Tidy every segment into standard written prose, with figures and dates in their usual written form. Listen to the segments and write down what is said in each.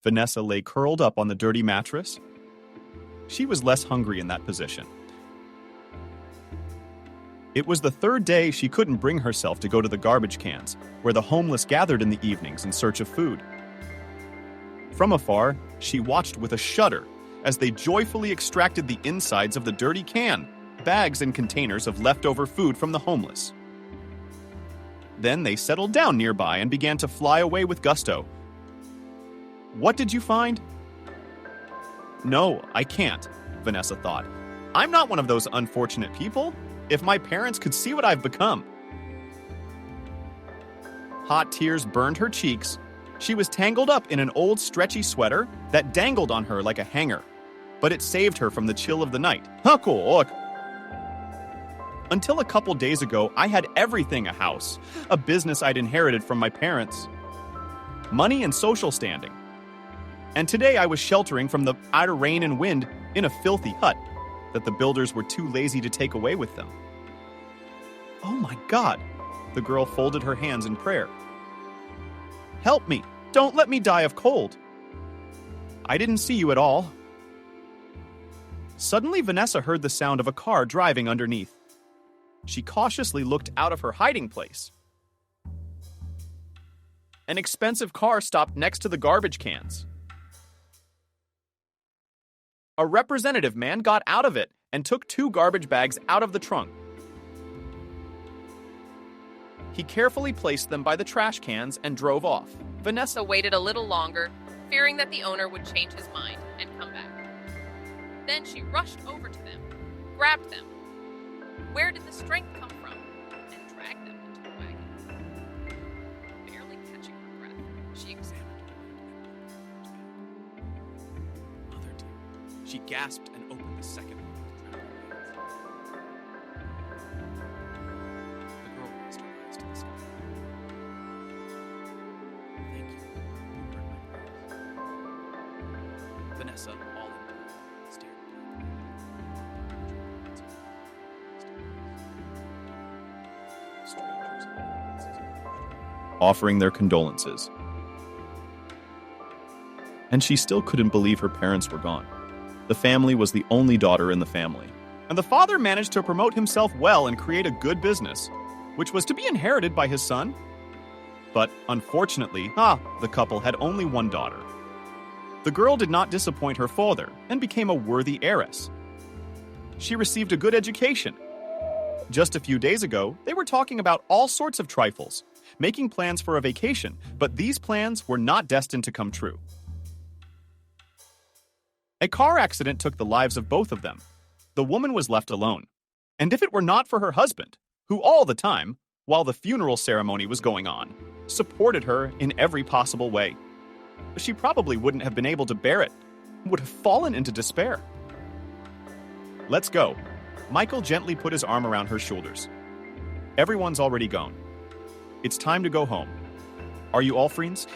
Vanessa lay curled up on the dirty mattress. She was less hungry in that position. It was the third day she couldn't bring herself to go to the garbage cans, where the homeless gathered in the evenings in search of food. From afar, she watched with a shudder as they joyfully extracted the insides of the dirty can, bags and containers of leftover food from the homeless. Then they settled down nearby and began to fly away with gusto. What did you find? No, I can't, Vanessa thought. I'm not one of those unfortunate people. If my parents could see what I've become. Hot tears burned her cheeks. She was tangled up in an old stretchy sweater that dangled on her like a hanger, but it saved her from the chill of the night. Until a couple days ago, I had everything: a house, a business I'd inherited from my parents, money and social standing. And today I was sheltering from the utter rain and wind in a filthy hut that the builders were too lazy to take away with them. Oh my God, the girl folded her hands in prayer. Help me, don't let me die of cold. I didn't see you at all. Suddenly, Vanessa heard the sound of a car driving underneath. She cautiously looked out of her hiding place. An expensive car stopped next to the garbage cans. A representative man got out of it and took 2 garbage bags out of the trunk. He carefully placed them by the trash cans and drove off. Vanessa waited a little longer, fearing that the owner would change his mind and come back. Then she rushed over to them, grabbed them. Where did the strength come from? And dragged them into the wagon. Barely catching her breath, she examined her. Mother dear. She gasped and opened the second one with trembling hands. The girl raised her eyes to the sky. Thank you. You heard my prayers. Vanessa, all in blood, stared strangers offering their condolences. And she still couldn't believe her parents were gone. The family was the only daughter in the family, and the father managed to promote himself well and create a good business, which was to be inherited by his son. But unfortunately, the couple had only one daughter. The girl did not disappoint her father and became a worthy heiress. She received a good education. Just a few days ago, they were talking about all sorts of trifles, making plans for a vacation, but these plans were not destined to come true. A car accident took the lives of both of them. The woman was left alone. And if it were not for her husband, who all the time, while the funeral ceremony was going on, supported her in every possible way, she probably wouldn't have been able to bear it, would have fallen into despair. Let's go. Michael gently put his arm around her shoulders. Everyone's already gone. It's time to go home. Are you all friends?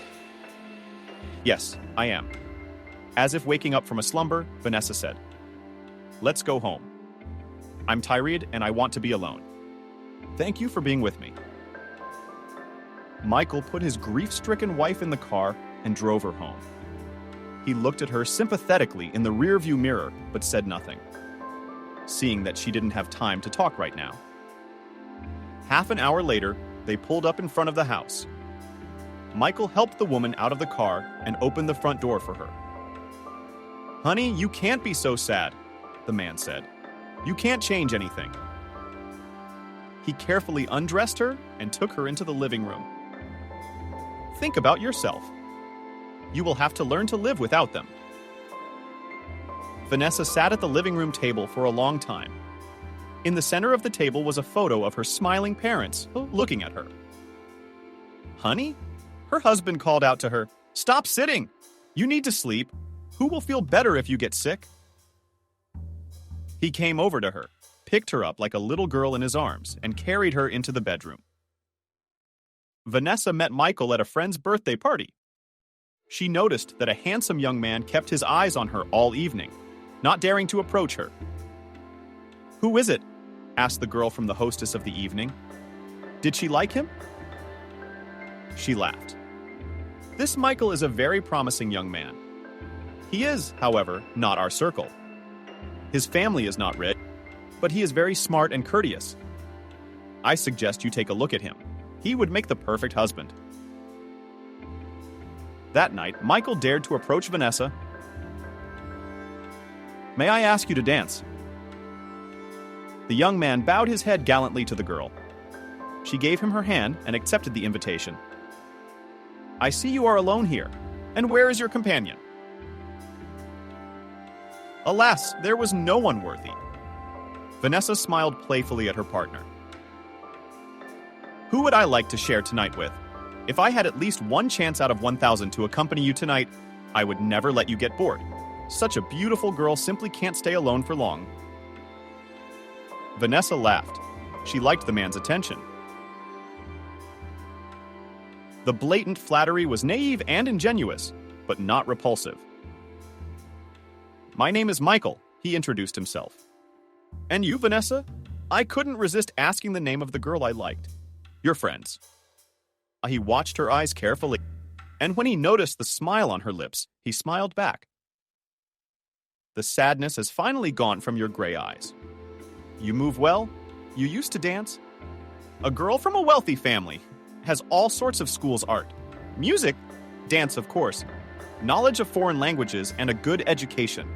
Yes, I am. As if waking up from a slumber, Vanessa said, Let's go home. I'm tired and I want to be alone. Thank you for being with me. Michael put his grief-stricken wife in the car and drove her home. He looked at her sympathetically in the rearview mirror, but said nothing, seeing that she didn't have time to talk right now. Half an hour later, they pulled up in front of the house. Michael helped the woman out of the car and opened the front door for her. Honey, you can't be so sad, the man said. You can't change anything. He carefully undressed her and took her into the living room. Think about yourself. You will have to learn to live without them. Vanessa sat at the living room table for a long time. In the center of the table was a photo of her smiling parents looking at her. Honey? Her husband called out to her, Stop sitting! You need to sleep. Who will feel better if you get sick? He came over to her, picked her up like a little girl in his arms, and carried her into the bedroom. Vanessa met Michael at a friend's birthday party. She noticed that a handsome young man kept his eyes on her all evening, not daring to approach her. Who is it? Asked the girl from the hostess of the evening. Did she like him? She laughed. This Michael is a very promising young man. He is, however, not our circle. His family is not rich, but he is very smart and courteous. I suggest you take a look at him. He would make the perfect husband. That night, Michael dared to approach Vanessa. May I ask you to dance? The young man bowed his head gallantly to the girl. She gave him her hand and accepted the invitation. I see you are alone here. And where is your companion? Alas, there was no one worthy. Vanessa smiled playfully at her partner. Who would I like to share tonight with? If I had at least one chance out of 1,000 to accompany you tonight, I would never let you get bored. Such a beautiful girl simply can't stay alone for long. Vanessa laughed. She liked the man's attention. The blatant flattery was naive and ingenuous, but not repulsive. My name is Michael, he introduced himself. And you, Vanessa? I couldn't resist asking the name of the girl I liked. Your friends. He watched her eyes carefully, and when he noticed the smile on her lips, he smiled back. The sadness has finally gone from your gray eyes. You move well? You used to dance? A girl from a wealthy family has all sorts of schools art. Music, dance of course, knowledge of foreign languages, and a good education.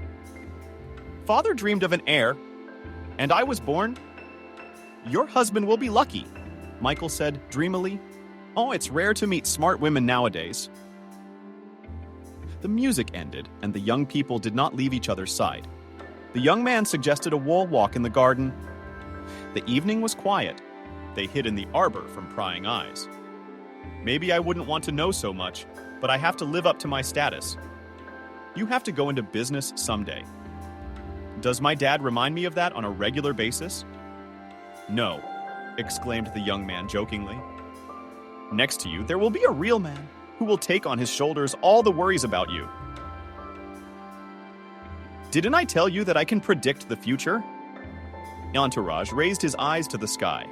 Father dreamed of an heir, and I was born. Your husband will be lucky, Michael said dreamily. Oh, it's rare to meet smart women nowadays. The music ended, and the young people did not leave each other's side. The young man suggested a wall walk in the garden. The evening was quiet. They hid in the arbor from prying eyes. Maybe I wouldn't want to know so much, but I have to live up to my status. You have to go into business someday. Does my dad remind me of that on a regular basis? No, exclaimed the young man jokingly. Next to you, there will be a real man who will take on his shoulders all the worries about you. Didn't I tell you that I can predict the future? Entourage raised his eyes to the sky.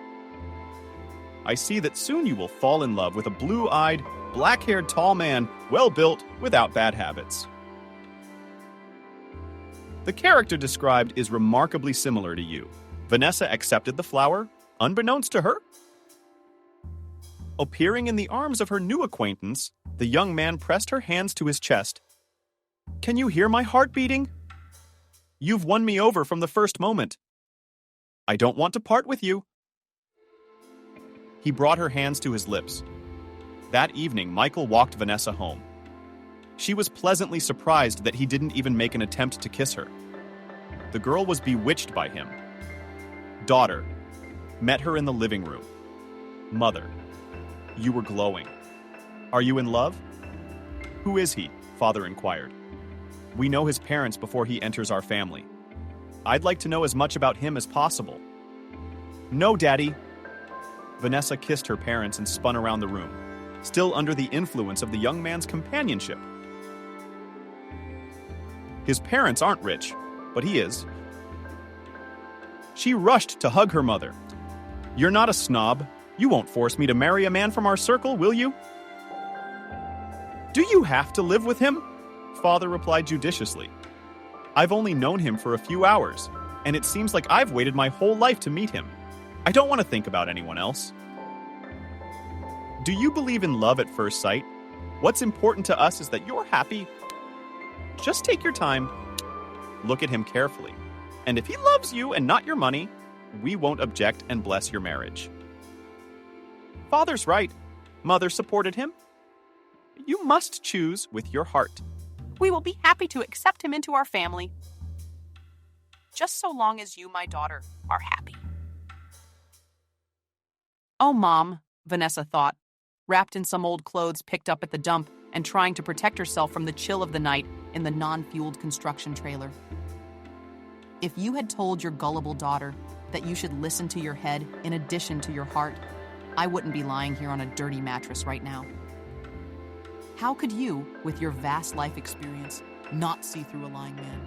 I see that soon you will fall in love with a blue-eyed, black-haired tall man, well-built, without bad habits. The character described is remarkably similar to you. Vanessa accepted the flower, unbeknownst to her. Appearing in the arms of her new acquaintance, the young man pressed her hands to his chest. Can you hear my heart beating? You've won me over from the first moment. I don't want to part with you. He brought her hands to his lips. That evening, Michael walked Vanessa home. She was pleasantly surprised that he didn't even make an attempt to kiss her. The girl was bewitched by him. Daughter, met her in the living room. Mother, you were glowing. Are you in love? Who is he? Father inquired. We know his parents before he enters our family. I'd like to know as much about him as possible. No, Daddy. Vanessa kissed her parents and spun around the room, still under the influence of the young man's companionship. His parents aren't rich, but he is. She rushed to hug her mother. You're not a snob. You won't force me to marry a man from our circle, will you? Do you have to live with him? Father replied judiciously. I've only known him for a few hours, and it seems like I've waited my whole life to meet him. I don't want to think about anyone else. Do you believe in love at first sight? What's important to us is that you're happy. Just take your time. Look at him carefully. And if he loves you and not your money, we won't object and bless your marriage. Father's right. Mother supported him. You must choose with your heart. We will be happy to accept him into our family. Just so long as you, my daughter, are happy. Oh, Mom, Vanessa thought, wrapped in some old clothes picked up at the dump and trying to protect herself from the chill of the night in the non-fueled construction trailer. If you had told your gullible daughter that you should listen to your head in addition to your heart, I wouldn't be lying here on a dirty mattress right now. How could you, with your vast life experience, not see through a lying man?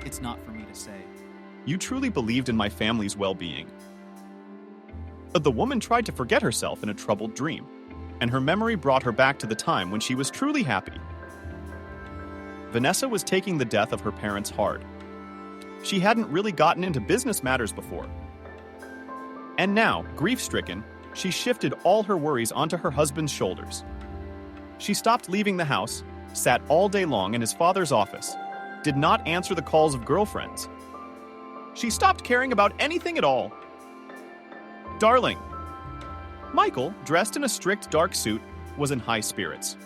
It's not for me to say. You truly believed in my family's well-being. But the woman tried to forget herself in a troubled dream. and her memory brought her back to the time when she was truly happy. Vanessa was taking the death of her parents hard. She hadn't really gotten into business matters before. And now, grief-stricken, she shifted all her worries onto her husband's shoulders. She stopped leaving the house, sat all day long in his father's office, did not answer the calls of girlfriends. She stopped caring about anything at all. Darling. Michael, dressed in a strict dark suit, was in high spirits.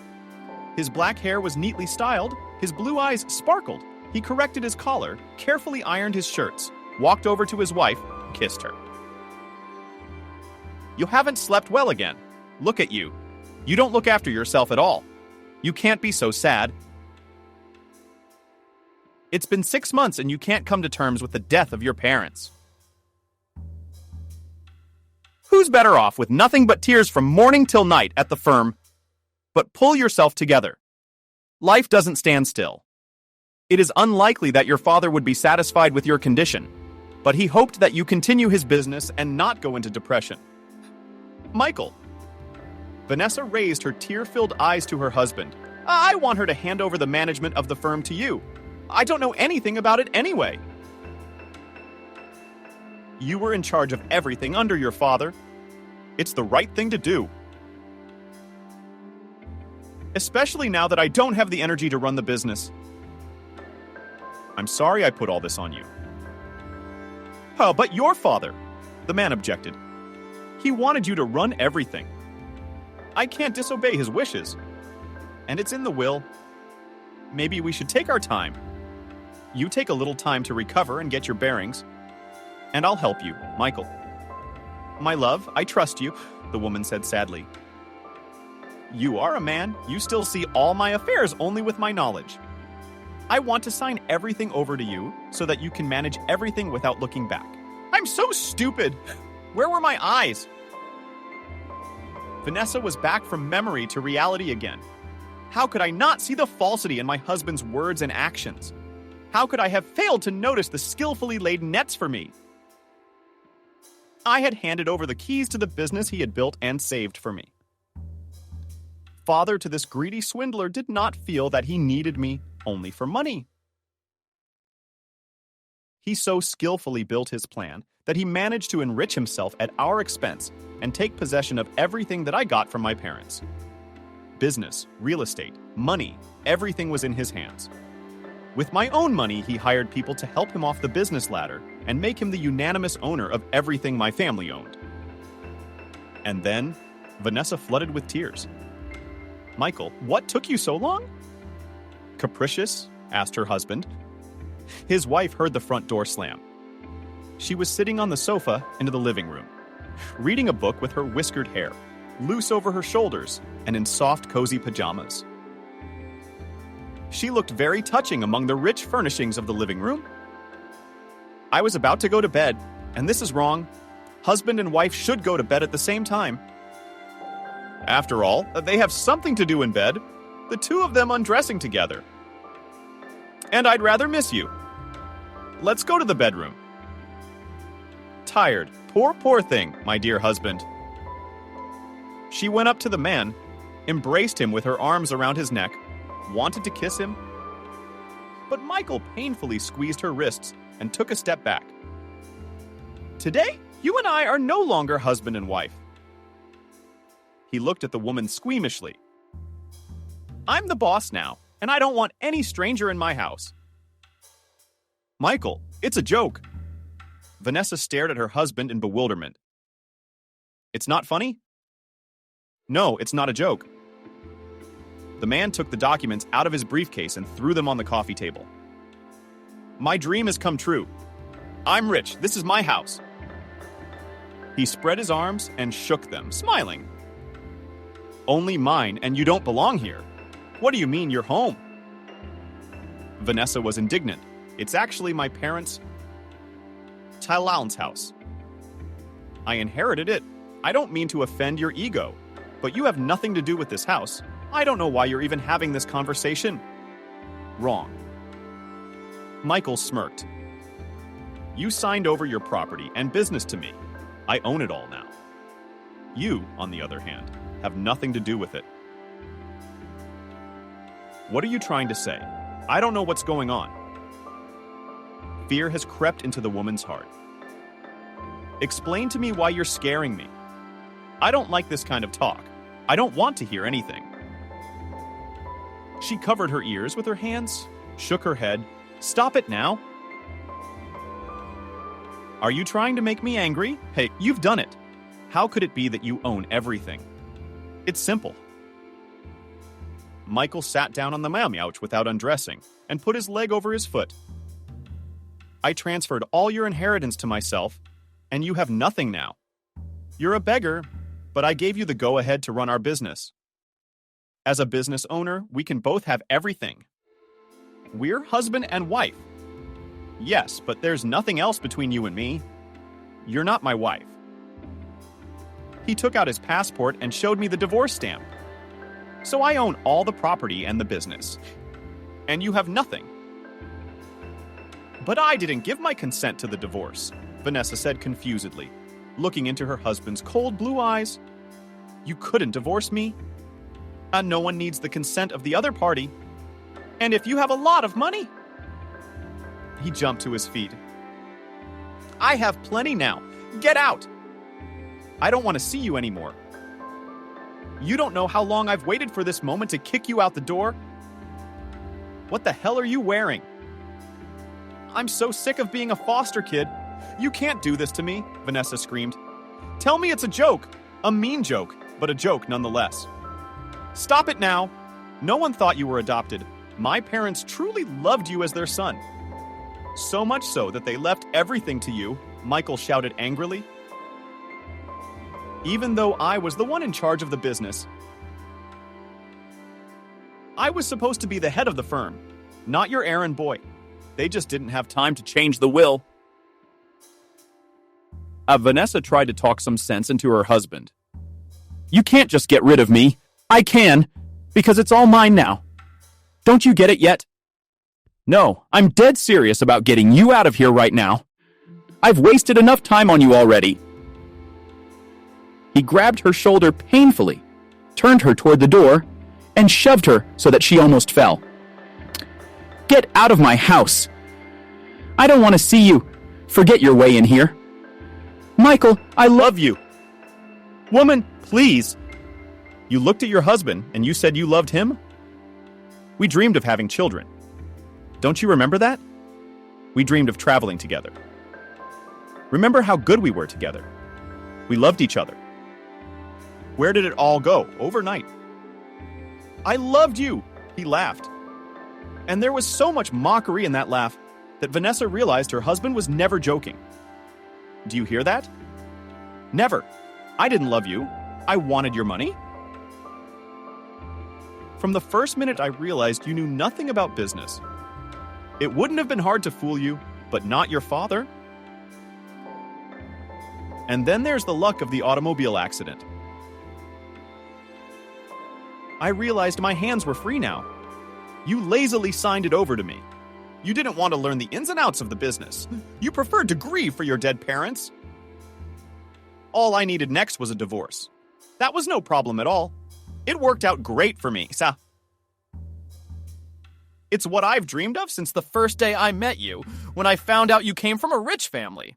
His black hair was neatly styled, his blue eyes sparkled. He corrected his collar, carefully ironed his shirts, walked over to his wife, kissed her. You haven't slept well again. Look at you. You don't look after yourself at all. You can't be so sad. It's been 6 months and you can't come to terms with the death of your parents. Who's better off with nothing but tears from morning till night at the firm? But pull yourself together. Life doesn't stand still. It is unlikely that your father would be satisfied with your condition, but he hoped that you continue his business and not go into depression. Michael. Vanessa raised her tear-filled eyes to her husband. I want her to hand over the management of the firm to you. I don't know anything about it anyway. You were in charge of everything under your father. It's the right thing to do. Especially now that I don't have the energy to run the business. I'm sorry I put all this on you. Oh, but your father, the man objected. He wanted you to run everything. I can't disobey his wishes. And it's in the will. Maybe we should take our time. You take a little time to recover and get your bearings. And I'll help you, Michael. My love, I trust you, the woman said sadly. You are a man. You still see all my affairs only with my knowledge. I want to sign everything over to you so that you can manage everything without looking back. I'm so stupid. Where were my eyes? Vanessa was back from memory to reality again. How could I not see the falsity in my husband's words and actions? How could I have failed to notice the skillfully laid nets for me? I had handed over the keys to the business he had built and saved for me. Father to this greedy swindler did not feel that he needed me only for money. He so skillfully built his plan that he managed to enrich himself at our expense and take possession of everything that I got from my parents. Business, real estate, money, everything was in his hands. With my own money, he hired people to help him off the business ladder and make him the unanimous owner of everything my family owned. And then, Vanessa flooded with tears. Michael, what took you so long? Capricious? Asked her husband. His wife heard the front door slam. She was sitting on the sofa into the living room, reading a book with her whiskered hair, loose over her shoulders, and in soft, cozy pajamas. She looked very touching among the rich furnishings of the living room. I was about to go to bed, and this is wrong. Husband and wife should go to bed at the same time. After all, they have something to do in bed, the two of them undressing together. And I'd rather miss you. Let's go to the bedroom. Tired, poor thing, my dear husband. She went up to the man, embraced him with her arms around his neck, wanted to kiss him. But Michael painfully squeezed her wrists and took a step back. Today, you and I are no longer husband and wife. He looked at the woman squeamishly. I'm the boss now, and I don't want any stranger in my house. Michael, it's a joke. Vanessa stared at her husband in bewilderment. It's not funny? No, it's not a joke. The man took the documents out of his briefcase and threw them on the coffee table. My dream has come true. I'm rich. This is my house. He spread his arms and shook them, smiling. Only mine, and you don't belong here. What do you mean you're home? Vanessa was indignant. It's actually my parents' Tylal's house. I inherited it. I don't mean to offend your ego, but you have nothing to do with this house. I don't know why you're even having this conversation. Wrong. Michael smirked. You signed over your property and business to me. I own it all now. You, on the other hand, have nothing to do with it. What are you trying to say? I don't know what's going on. Fear has crept into the woman's heart. Explain to me why you're scaring me. I don't like this kind of talk. I don't want to hear anything. She covered her ears with her hands, shook her head. Stop it now. Are you trying to make me angry? Hey, you've done it. How could it be that you own everything? It's simple. Michael sat down on the couch without undressing and put his leg over his foot. I transferred all your inheritance to myself, and you have nothing now. You're a beggar, but I gave you the go-ahead to run our business. As a business owner, we can both have everything. We're husband and wife. Yes, but there's nothing else between you and me. You're not my wife. He took out his passport and showed me the divorce stamp. So I own all the property and the business. And you have nothing. But I didn't give my consent to the divorce, Vanessa said confusedly, looking into her husband's cold blue eyes. You couldn't divorce me? No one needs the consent of the other party. And if you have a lot of money? He jumped to his feet. I have plenty now. Get out! I don't want to see you anymore. You don't know how long I've waited for this moment to kick you out the door. What the hell are you wearing? I'm so sick of being a foster kid. You can't do this to me, Vanessa screamed. Tell me it's a joke. A mean joke, but a joke nonetheless. Stop it now. No one thought you were adopted. My parents truly loved you as their son. So much so that they left everything to you, Michael shouted angrily. Even though I was the one in charge of the business. I was supposed to be the head of the firm, not your errand boy. They just didn't have time to change the will. Vanessa tried to talk some sense into her husband. You can't just get rid of me. I can, because it's all mine now. Don't you get it yet? No, I'm dead serious about getting you out of here right now. I've wasted enough time on you already. He grabbed her shoulder painfully, turned her toward the door, and shoved her so that she almost fell. Get out of my house. I don't want to see you. Forget your way in here. Michael, I love you. Woman, please. You looked at your husband and you said you loved him? We dreamed of having children. Don't you remember that? We dreamed of traveling together. Remember how good we were together. We loved each other. Where did it all go overnight? I loved you, he laughed. And there was so much mockery in that laugh that Vanessa realized her husband was never joking. Do you hear that? Never. I didn't love you. I wanted your money. From the first minute I realized you knew nothing about business. It wouldn't have been hard to fool you, but not your father. And then there's the luck of the automobile accident. I realized my hands were free now. You lazily signed it over to me. You didn't want to learn the ins and outs of the business. You preferred to grieve for your dead parents. All I needed next was a divorce. That was no problem at all. It worked out great for me, sa. It's what I've dreamed of since the first day I met you, when I found out you came from a rich family.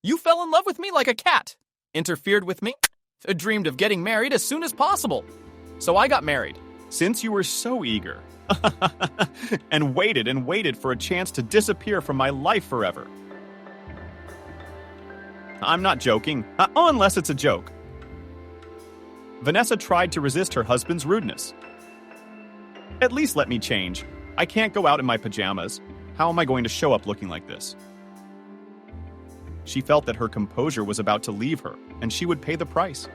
You fell in love with me like a cat, interfered with me, dreamed of getting married as soon as possible. So I got married. Since you were so eager. and waited for a chance to disappear from my life forever. I'm not joking. Unless it's a joke. Vanessa tried to resist her husband's rudeness. At least let me change. I can't go out in my pajamas. How am I going to show up looking like this? She felt that her composure was about to leave her, and she would pay the price.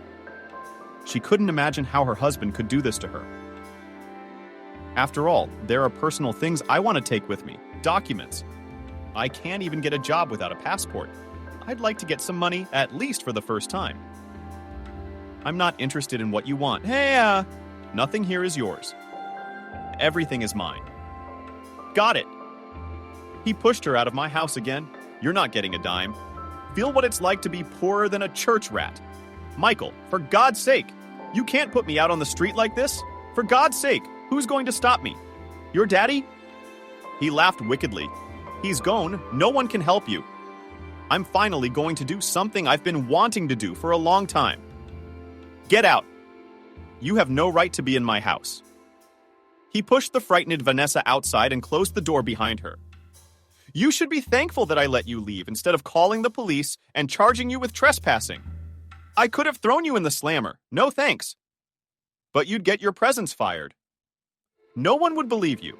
She couldn't imagine how her husband could do this to her. After all, there are personal things I want to take with me. Documents. I can't even get a job without a passport. I'd like to get some money, at least for the first time. I'm not interested in what you want. Hey, nothing here is yours. Everything is mine. Got it. He pushed her out of my house again. You're not getting a dime. Feel what it's like to be poorer than a church rat. Michael, for God's sake, You can't put me out on the street like this. For God's sake, who's going to stop me? Your daddy? He laughed wickedly. He's gone. No one can help you. I'm finally going to do something I've been wanting to do for a long time. Get out. You have no right to be in my house. He pushed the frightened Vanessa outside and closed the door behind her. You should be thankful that I let you leave instead of calling the police and charging you with trespassing. I could have thrown you in the slammer. No thanks. But you'd get your presence fired. No one would believe you.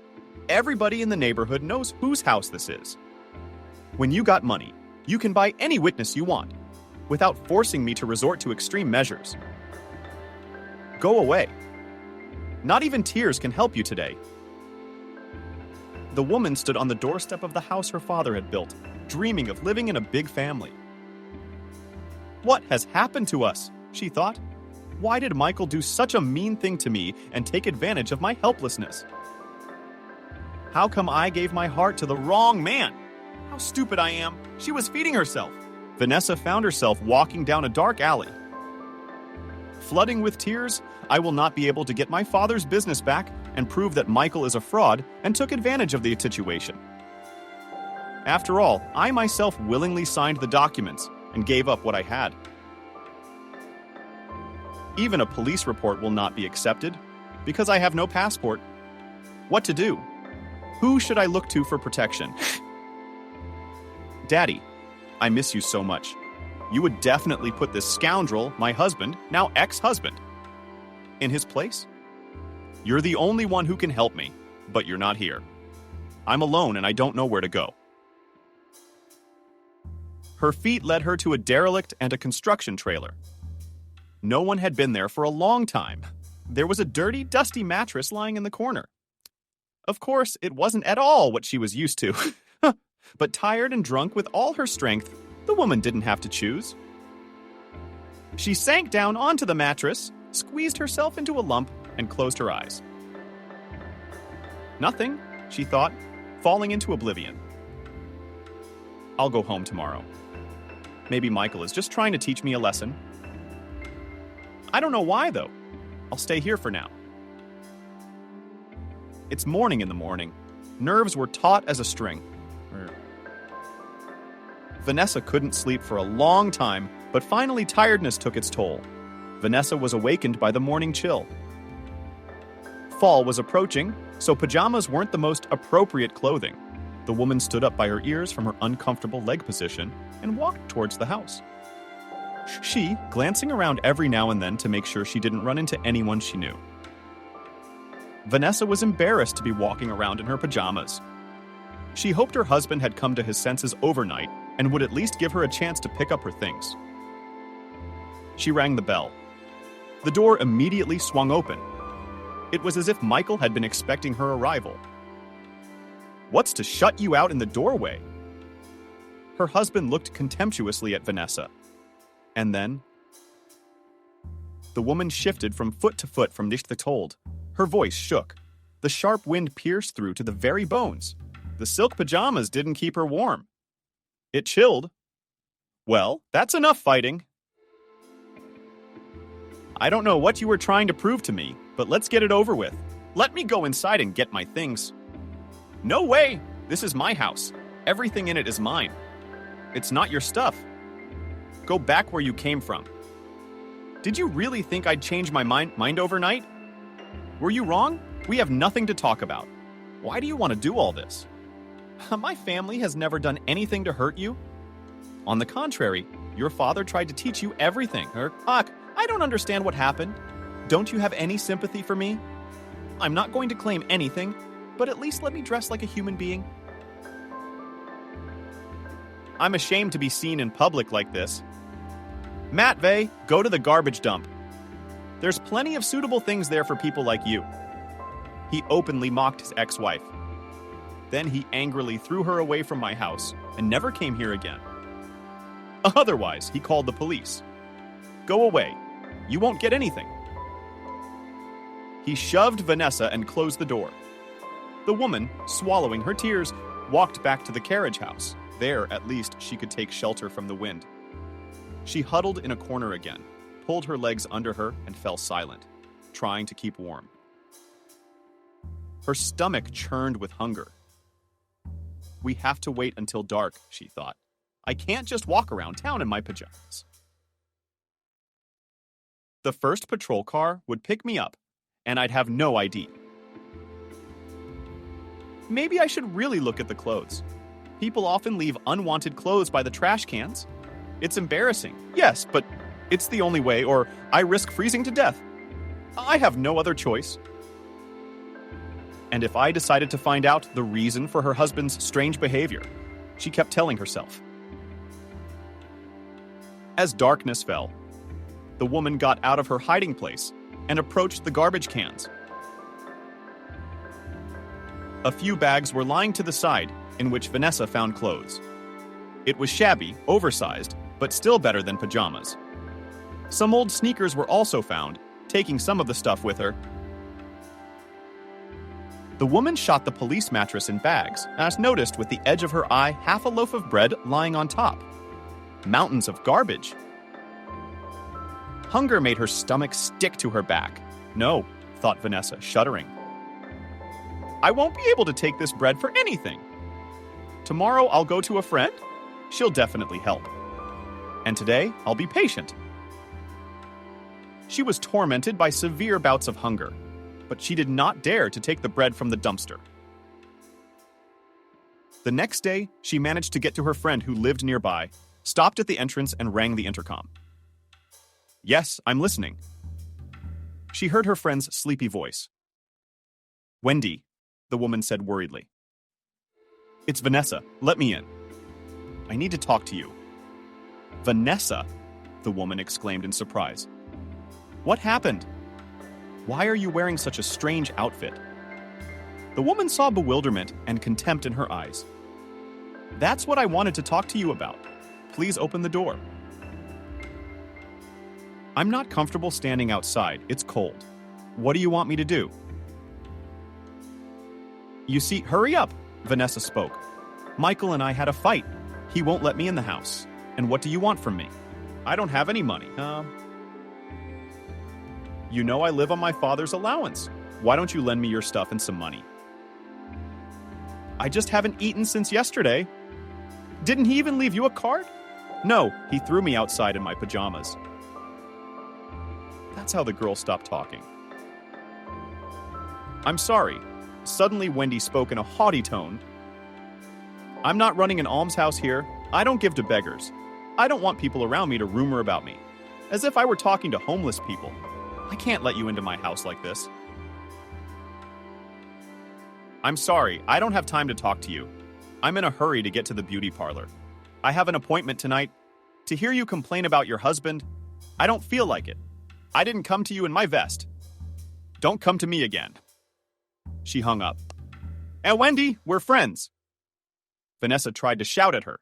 Everybody in the neighborhood knows whose house this is. When you got money, you can buy any witness you want, without forcing me to resort to extreme measures. Go away. Not even tears can help you today. The woman stood on the doorstep of the house her father had built, dreaming of living in a big family. What has happened to us? She thought. Why did Michael do such a mean thing to me and take advantage of my helplessness? How come I gave my heart to the wrong man? How stupid I am. She was feeding herself. Vanessa found herself walking down a dark alley. Flooding with tears, I will not be able to get my father's business back and prove that Michael is a fraud and took advantage of the situation. After all, I myself willingly signed the documents and gave up what I had. Even a police report will not be accepted because I have no passport. What to do? Who should I look to for protection? Daddy, I miss you so much. You would definitely put this scoundrel, my husband, now ex-husband, in his place? You're the only one who can help me, but you're not here. I'm alone and I don't know where to go. Her feet led her to a derelict and a construction trailer. No one had been there for a long time. There was a dirty, dusty mattress lying in the corner. Of course, it wasn't at all what she was used to. But tired and drunk with all her strength, the woman didn't have to choose. She sank down onto the mattress, squeezed herself into a lump, and closed her eyes. Nothing, she thought, falling into oblivion. I'll go home tomorrow. Maybe Michael is just trying to teach me a lesson. I don't know why, though. I'll stay here for now. It's morning in the morning. Nerves were taut as a string. Vanessa couldn't sleep for a long time, but finally tiredness took its toll. Vanessa was awakened by the morning chill. Fall was approaching, so pajamas weren't the most appropriate clothing. The woman stood up by her ears from her uncomfortable leg position and walked towards the house. She, glancing around every now and then to make sure she didn't run into anyone she knew. Vanessa was embarrassed to be walking around in her pajamas. She hoped her husband had come to his senses overnight and would at least give her a chance to pick up her things. She rang the bell. The door immediately swung open. It was as if Michael had been expecting her arrival. What's to shut you out in the doorway? Her husband looked contemptuously at Vanessa. And then, the woman shifted from foot to foot from nicht the told. Her voice shook. The sharp wind pierced through to the very bones. The silk pajamas didn't keep her warm. It chilled. Well, that's enough fighting. I don't know what you were trying to prove to me, but let's get it over with. Let me go inside and get my things. No way! This is my house. Everything in it is mine. It's not your stuff. Go back where you came from. Did you really think I'd change my mind overnight? Were you wrong? We have nothing to talk about. Why do you want to do all this? My family has never done anything to hurt you. On the contrary, your father tried to teach you everything. I don't understand what happened. Don't you have any sympathy for me? I'm not going to claim anything, but at least let me dress like a human being. I'm ashamed to be seen in public like this. Matvey, go to the garbage dump. There's plenty of suitable things there for people like you. He openly mocked his ex-wife. Then he angrily threw her away from my house and never came here again. Otherwise, he called the police. Go away. You won't get anything. He shoved Vanessa and closed the door. The woman, swallowing her tears, walked back to the carriage house. There, at least, she could take shelter from the wind. She huddled in a corner again, pulled her legs under her and fell silent, trying to keep warm. Her stomach churned with hunger. We have to wait until dark, she thought. I can't just walk around town in my pajamas. The first patrol car would pick me up, and I'd have no ID. Maybe I should really look at the clothes. People often leave unwanted clothes by the trash cans. It's embarrassing, yes, but it's the only way, or I risk freezing to death. I have no other choice. And if I decided to find out the reason for her husband's strange behavior, she kept telling herself. As darkness fell, the woman got out of her hiding place and approached the garbage cans. A few bags were lying to the side, in which Vanessa found clothes. It was shabby, oversized, but still better than pajamas. Some old sneakers were also found, taking some of the stuff with her. The woman shot the police mattress in bags, as noticed with the edge of her eye half a loaf of bread lying on top. Mountains of garbage. Hunger made her stomach stick to her back. No, thought Vanessa, shuddering. I won't be able to take this bread for anything. Tomorrow I'll go to a friend. She'll definitely help. And today I'll be patient. She was tormented by severe bouts of hunger, but she did not dare to take the bread from the dumpster. The next day, she managed to get to her friend who lived nearby, stopped at the entrance and rang the intercom. Yes, I'm listening. She heard her friend's sleepy voice. Wendy, the woman said worriedly. It's Vanessa. Let me in. I need to talk to you. Vanessa, the woman exclaimed in surprise. What happened? Why are you wearing such a strange outfit? The woman saw bewilderment and contempt in her eyes. That's what I wanted to talk to you about. Please open the door. I'm not comfortable standing outside. It's cold. What do you want me to do? You see, hurry up, Vanessa spoke. Michael and I had a fight. He won't let me in the house. And what do you want from me? I don't have any money. You know I live on my father's allowance. Why don't you lend me your stuff and some money? I just haven't eaten since yesterday. Didn't he even leave you a card? No, he threw me outside in my pajamas. That's how the girl stopped talking. I'm sorry. Suddenly, Wendy spoke in a haughty tone. I'm not running an almshouse here. I don't give to beggars. I don't want people around me to rumor about me, as if I were talking to homeless people. I can't let you into my house like this. I'm sorry, I don't have time to talk to you. I'm in a hurry to get to the beauty parlor. I have an appointment tonight. To hear you complain about your husband, I don't feel like it. I didn't come to you in my vest. Don't come to me again. She hung up. And Wendy, we're friends. Vanessa tried to shout at her,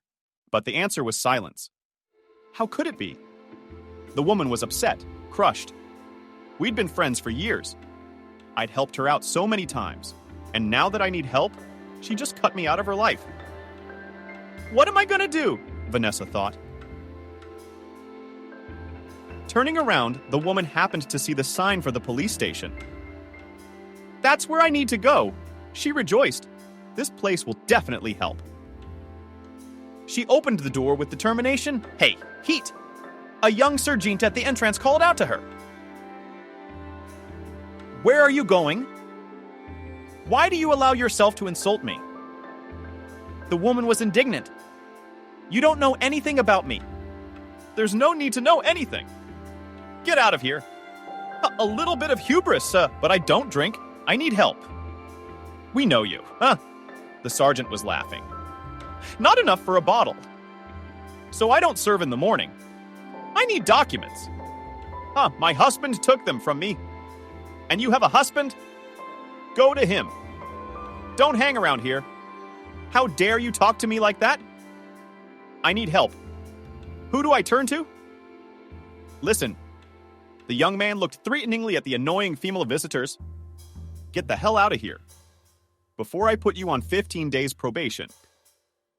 but the answer was silence. How could it be? The woman was upset, crushed. We'd been friends for years. I'd helped her out so many times, and now that I need help, she just cut me out of her life. What am I gonna do? Vanessa thought. Turning around, the woman happened to see the sign for the police station. That's where I need to go. She rejoiced. This place will definitely help. She opened the door with determination. Hey, heat! A young sergeant at the entrance called out to her. Where are you going? Why do you allow yourself to insult me? The woman was indignant. You don't know anything about me. There's no need to know anything. Get out of here. A little bit of hubris, but I don't drink. I need help. We know you, huh? The sergeant was laughing. Not enough for a bottle. So I don't serve in the morning. I need documents. My husband took them from me. And you have a husband? Go to him. Don't hang around here. How dare you talk to me like that? I need help. Who do I turn to? Listen. The young man looked threateningly at the annoying female visitors. Get the hell out of here. Before I put you on 15 days probation.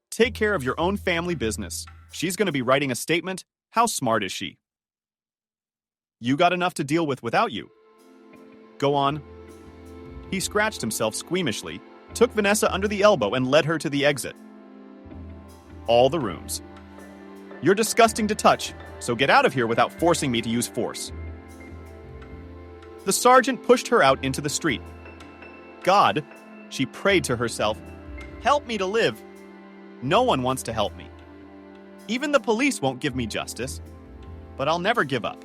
Take care of your own family business. She's going to be writing a statement. How smart is she? You got enough to deal with without you. Go on. He scratched himself squeamishly, took Vanessa under the elbow, and led her to the exit. All the rooms. You're disgusting to touch, so get out of here without forcing me to use force. The sergeant pushed her out into the street. God, she prayed to herself, help me to live. No one wants to help me. Even the police won't give me justice, but I'll never give up.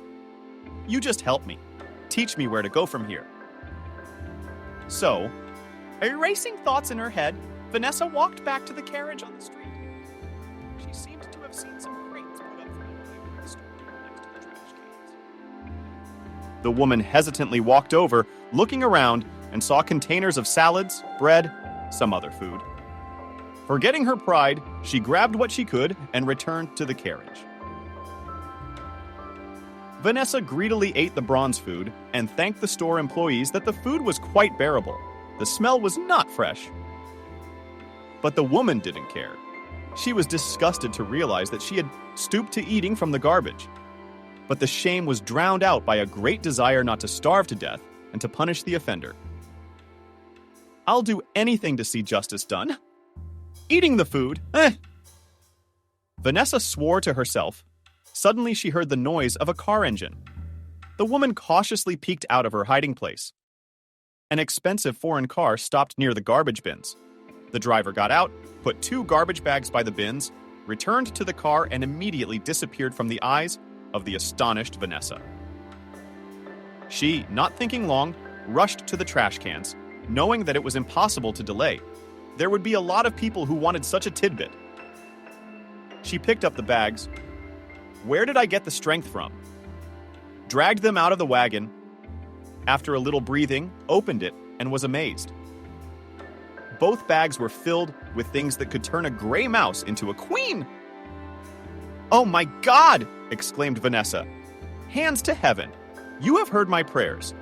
You just help me. Teach me where to go from here. So, erasing thoughts in her head, Vanessa walked back to the carriage on the street. She seemed to have seen some crates put up for delivery in the store next to the trash cans. The woman hesitantly walked over, looking around, and saw containers of salads, bread, some other food. Forgetting her pride, she grabbed what she could and returned to the carriage. Vanessa greedily ate the bronze food and thanked the store employees that the food was quite bearable. The smell was not fresh. But the woman didn't care. She was disgusted to realize that she had stooped to eating from the garbage. But the shame was drowned out by a great desire not to starve to death and to punish the offender. I'll do anything to see justice done. Eating the food, Vanessa swore to herself. Suddenly she heard the noise of a car engine. The woman cautiously peeked out of her hiding place. An expensive foreign car stopped near the garbage bins. The driver got out, put 2 garbage bags by the bins, returned to the car, and immediately disappeared from the eyes of the astonished Vanessa. She, not thinking long, rushed to the trash cans, knowing that it was impossible to delay. There would be a lot of people who wanted such a tidbit. She picked up the bags. Where did I get the strength from? Dragged them out of the wagon. After a little breathing, opened it and was amazed. Both bags were filled with things that could turn a gray mouse into a queen. Oh my God! Exclaimed Vanessa. Hands to heaven. You have heard my prayers.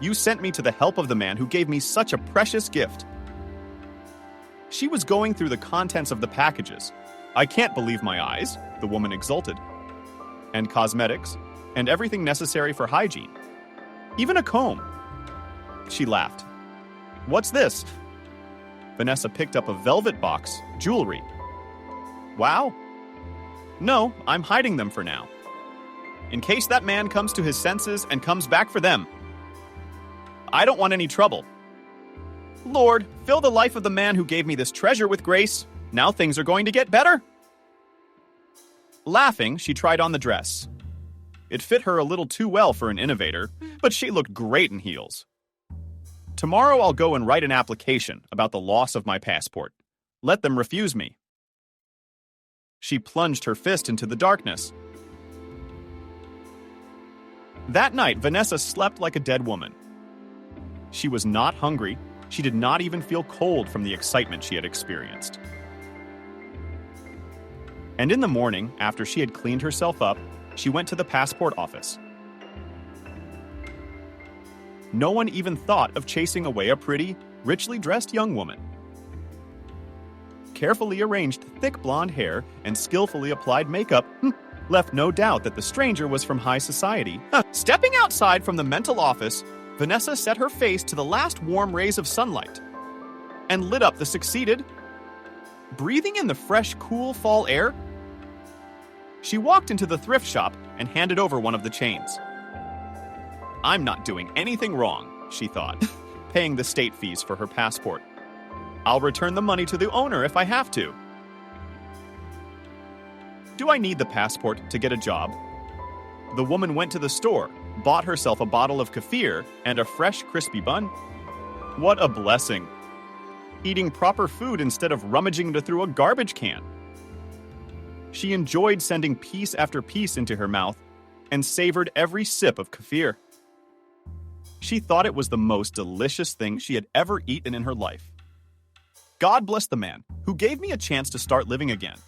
You sent me to the help of the man who gave me such a precious gift. She was going through the contents of the packages. I can't believe my eyes, the woman exulted. And cosmetics, and everything necessary for hygiene. Even a comb. She laughed. What's this? Vanessa picked up a velvet box, jewelry. Wow. No, I'm hiding them for now. In case that man comes to his senses and comes back for them. I don't want any trouble. Lord, fill the life of the man who gave me this treasure with grace. Now things are going to get better. Laughing, she tried on the dress. It fit her a little too well for an innovator, but she looked great in heels. Tomorrow I'll go and write an application about the loss of my passport. Let them refuse me. She plunged her fist into the darkness. That night, Vanessa slept like a dead woman. She was not hungry. She did not even feel cold from the excitement she had experienced. And in the morning, after she had cleaned herself up, she went to the passport office. No one even thought of chasing away a pretty, richly dressed young woman. Carefully arranged thick blonde hair and skillfully applied makeup left no doubt that the stranger was from high society. Stepping outside from the mental office, Vanessa set her face to the last warm rays of sunlight and lit up the succeeded. Breathing in the fresh, cool fall air, she walked into the thrift shop and handed over one of the chains. I'm not doing anything wrong, she thought, paying the state fees for her passport. I'll return the money to the owner if I have to. Do I need the passport to get a job? The woman went to the store, bought herself a bottle of kefir and a fresh, crispy bun. What a blessing. Eating proper food instead of rummaging through a garbage can. She enjoyed sending piece after piece into her mouth and savored every sip of kefir. She thought it was the most delicious thing she had ever eaten in her life. God bless the man who gave me a chance to start living again.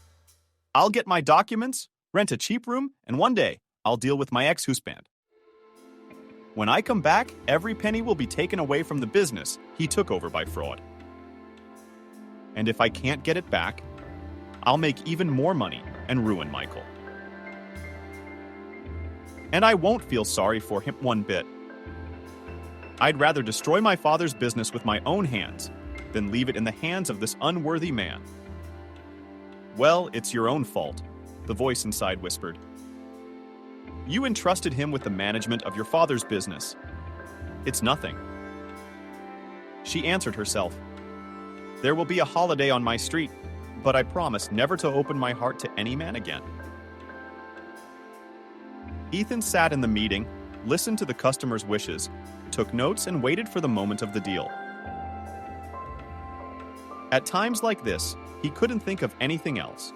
I'll get my documents, rent a cheap room, and one day I'll deal with my ex-husband. When I come back, every penny will be taken away from the business he took over by fraud. And if I can't get it back, I'll make even more money and ruin Michael. and I won't feel sorry for him one bit. I'd rather destroy my father's business with my own hands than leave it in the hands of this unworthy man. Well, it's your own fault, the voice inside whispered. You entrusted him with the management of your father's business. It's nothing. She answered herself. There will be a holiday on my street, but I promise never to open my heart to any man again. Ethan sat in the meeting, listened to the customers' wishes, took notes, and waited for the moment of the deal. At times like this, he couldn't think of anything else.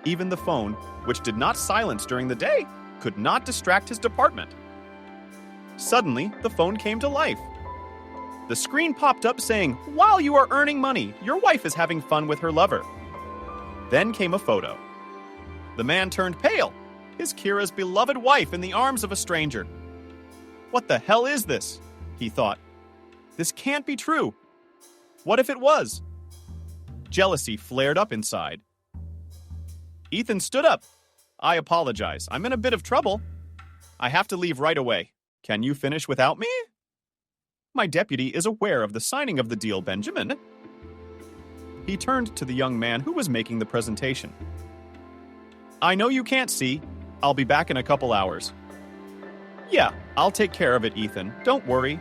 Even the phone, which did not silence during the day, could not distract his department. Suddenly, the phone came to life. The screen popped up saying, "While you are earning money, your wife is having fun with her lover." Then came a photo. The man turned pale, his Kira's beloved wife in the arms of a stranger. What the hell is this? He thought. This can't be true. What if it was? Jealousy flared up inside. Ethan stood up. I apologize. I'm in a bit of trouble. I have to leave right away. Can you finish without me? My deputy is aware of the signing of the deal, Benjamin. He turned to the young man who was making the presentation. I know you can't see. I'll be back in a couple hours. Yeah, I'll take care of it, Ethan. Don't worry.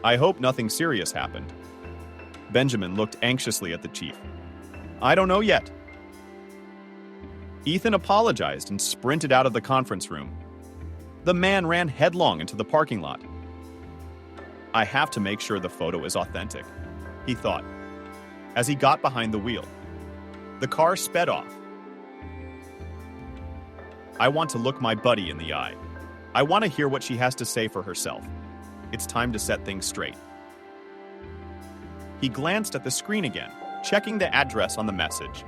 I hope nothing serious happened. Benjamin looked anxiously at the chief. I don't know yet. Ethan apologized and sprinted out of the conference room. The man ran headlong into the parking lot. I have to make sure the photo is authentic, he thought, as he got behind the wheel. The car sped off. I want to look my buddy in the eye. I want to hear what she has to say for herself. It's time to set things straight. He glanced at the screen again, checking the address on the message.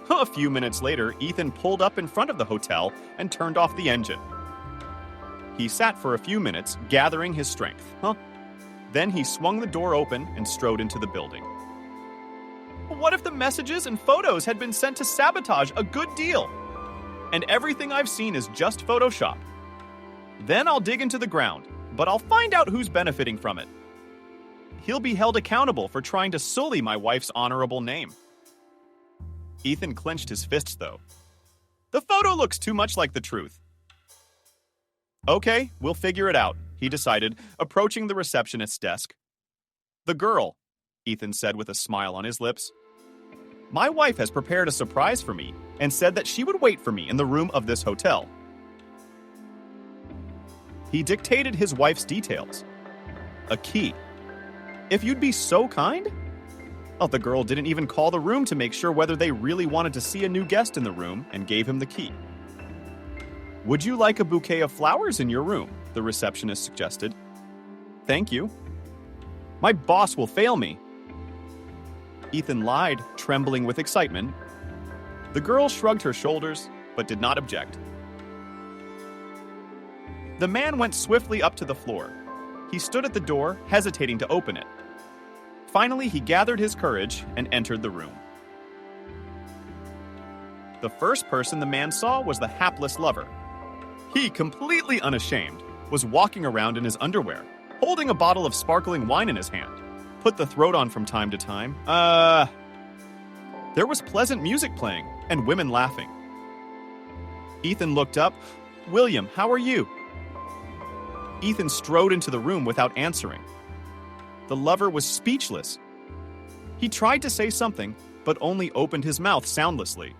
A few minutes later, Ethan pulled up in front of the hotel and turned off the engine. He sat for a few minutes, gathering his strength. Then he swung the door open and strode into the building. What if the messages and photos had been sent to sabotage a good deal? And everything I've seen is just Photoshop. Then I'll dig into the ground, but I'll find out who's benefiting from it. He'll be held accountable for trying to sully my wife's honorable name. Ethan clenched his fists, though. The photo looks too much like the truth. Okay, we'll figure it out, he decided, approaching the receptionist's desk. The girl, Ethan said with a smile on his lips. My wife has prepared a surprise for me and said that she would wait for me in the room of this hotel. He dictated his wife's details. A key. If you'd be so kind? Oh, the girl didn't even call the room to make sure whether they really wanted to see a new guest in the room and gave him the key. Would you like a bouquet of flowers in your room? The receptionist suggested. Thank you. My boss will fail me. Ethan lied, trembling with excitement. The girl shrugged her shoulders, but did not object. The man went swiftly up to the floor. He stood at the door, hesitating to open it. Finally, he gathered his courage and entered the room. The first person the man saw was the hapless lover. He, completely unashamed, was walking around in his underwear, holding a bottle of sparkling wine in his hand. Put the throat on from time to time. There was pleasant music playing and women laughing. Ethan looked up. William, how are you? Ethan strode into the room without answering. The lover was speechless. He tried to say something, but only opened his mouth soundlessly.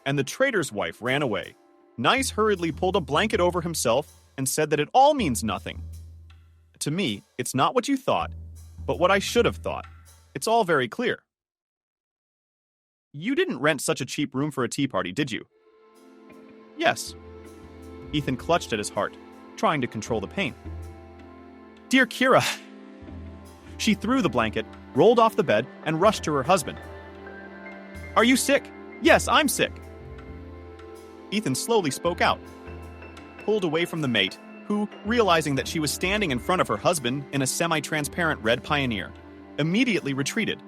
And the trader's wife ran away. Nice hurriedly pulled a blanket over himself and said that it all means nothing. To me, it's not what you thought, but what I should have thought. It's all very clear. You didn't rent such a cheap room for a tea party, did you? Yes. Ethan clutched at his heart, trying to control the pain. Dear Kira. She threw the blanket, rolled off the bed, and rushed to her husband. Are you sick? Yes, I'm sick. Ethan slowly spoke out, pulled away from the mate, who, realizing that she was standing in front of her husband in a semi-transparent red Pioneer, immediately retreated,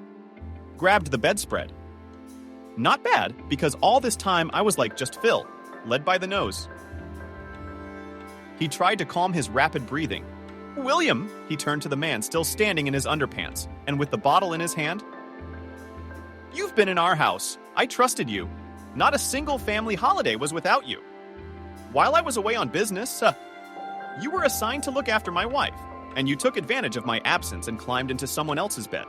grabbed the bedspread. Not bad, because all this time I was like just Phil, led by the nose. He tried to calm his rapid breathing. "William!" He turned to the man still standing in his underpants and with the bottle in his hand. "You've been in our house. I trusted you. Not a single family holiday was without you. While I was away on business, you were assigned to look after my wife, and you took advantage of my absence and climbed into someone else's bed.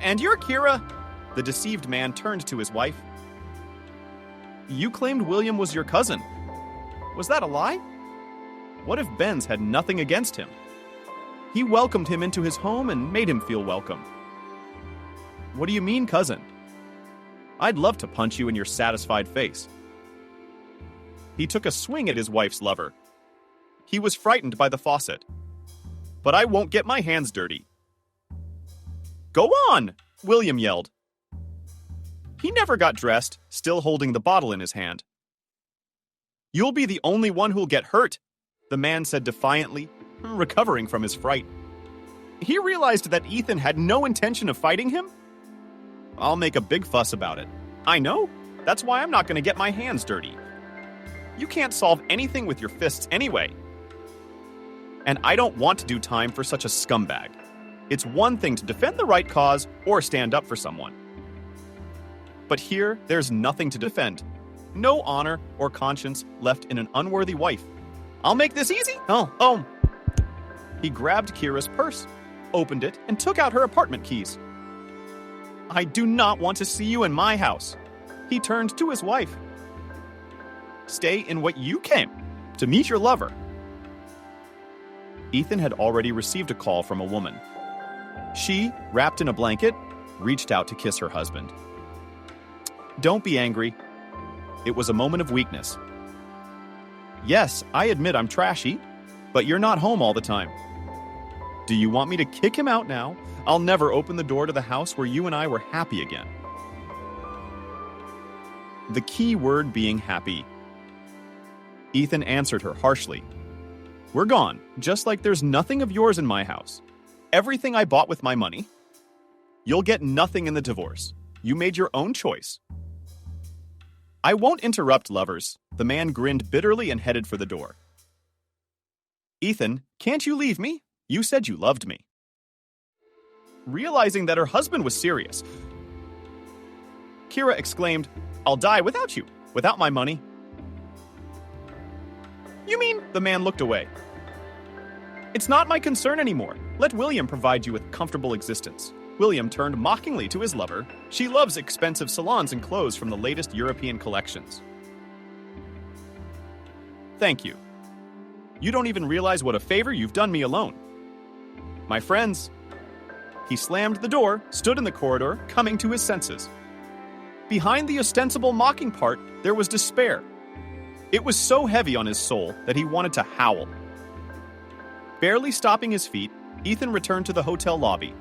And you're Kira." The deceived man turned to his wife. "You claimed William was your cousin. Was that a lie? What if Benz had nothing against him? He welcomed him into his home and made him feel welcome." "What do you mean, cousin? I'd love to punch you in your satisfied face." He took a swing at his wife's lover. He was frightened by the faucet. "But I won't get my hands dirty." "Go on!" William yelled. He never got dressed, still holding the bottle in his hand. "You'll be the only one who'll get hurt," the man said defiantly, recovering from his fright. He realized that Ethan had no intention of fighting him. "I'll make a big fuss about it. I know. That's why I'm not going to get my hands dirty. You can't solve anything with your fists anyway. And I don't want to do time for such a scumbag. It's one thing to defend the right cause or stand up for someone. But here, there's nothing to defend. No honor or conscience left in an unworthy wife. I'll make this easy. Oh. He grabbed Kira's purse, opened it, and took out her apartment keys. "I do not want to see you in my house." He turned to his wife. "Stay in what you came, to meet your lover." Ethan had already received a call from a woman. She, wrapped in a blanket, reached out to kiss her husband. "Don't be angry. It was a moment of weakness. Yes, I admit I'm trashy, but you're not home all the time. Do you want me to kick him out now? I'll never open the door to the house where you and I were happy again." The key word being happy. Ethan answered her harshly. "We're gone, just like there's nothing of yours in my house. Everything I bought with my money. You'll get nothing in the divorce. You made your own choice." "I won't interrupt, lovers." The man grinned bitterly and headed for the door. "Ethan, can't you leave me? You said you loved me." Realizing that her husband was serious, Kira exclaimed, "I'll die without you, without my money." "You mean?" The man looked away. "It's not my concern anymore. Let William provide you with a comfortable existence." William turned mockingly to his lover. "She loves expensive salons and clothes from the latest European collections." "Thank you. You don't even realize what a favor you've done me alone. My friends." He slammed the door, stood in the corridor, coming to his senses. Behind the ostensible mocking part, there was despair. It was so heavy on his soul that he wanted to howl. Barely stopping his feet, Ethan returned to the hotel lobby,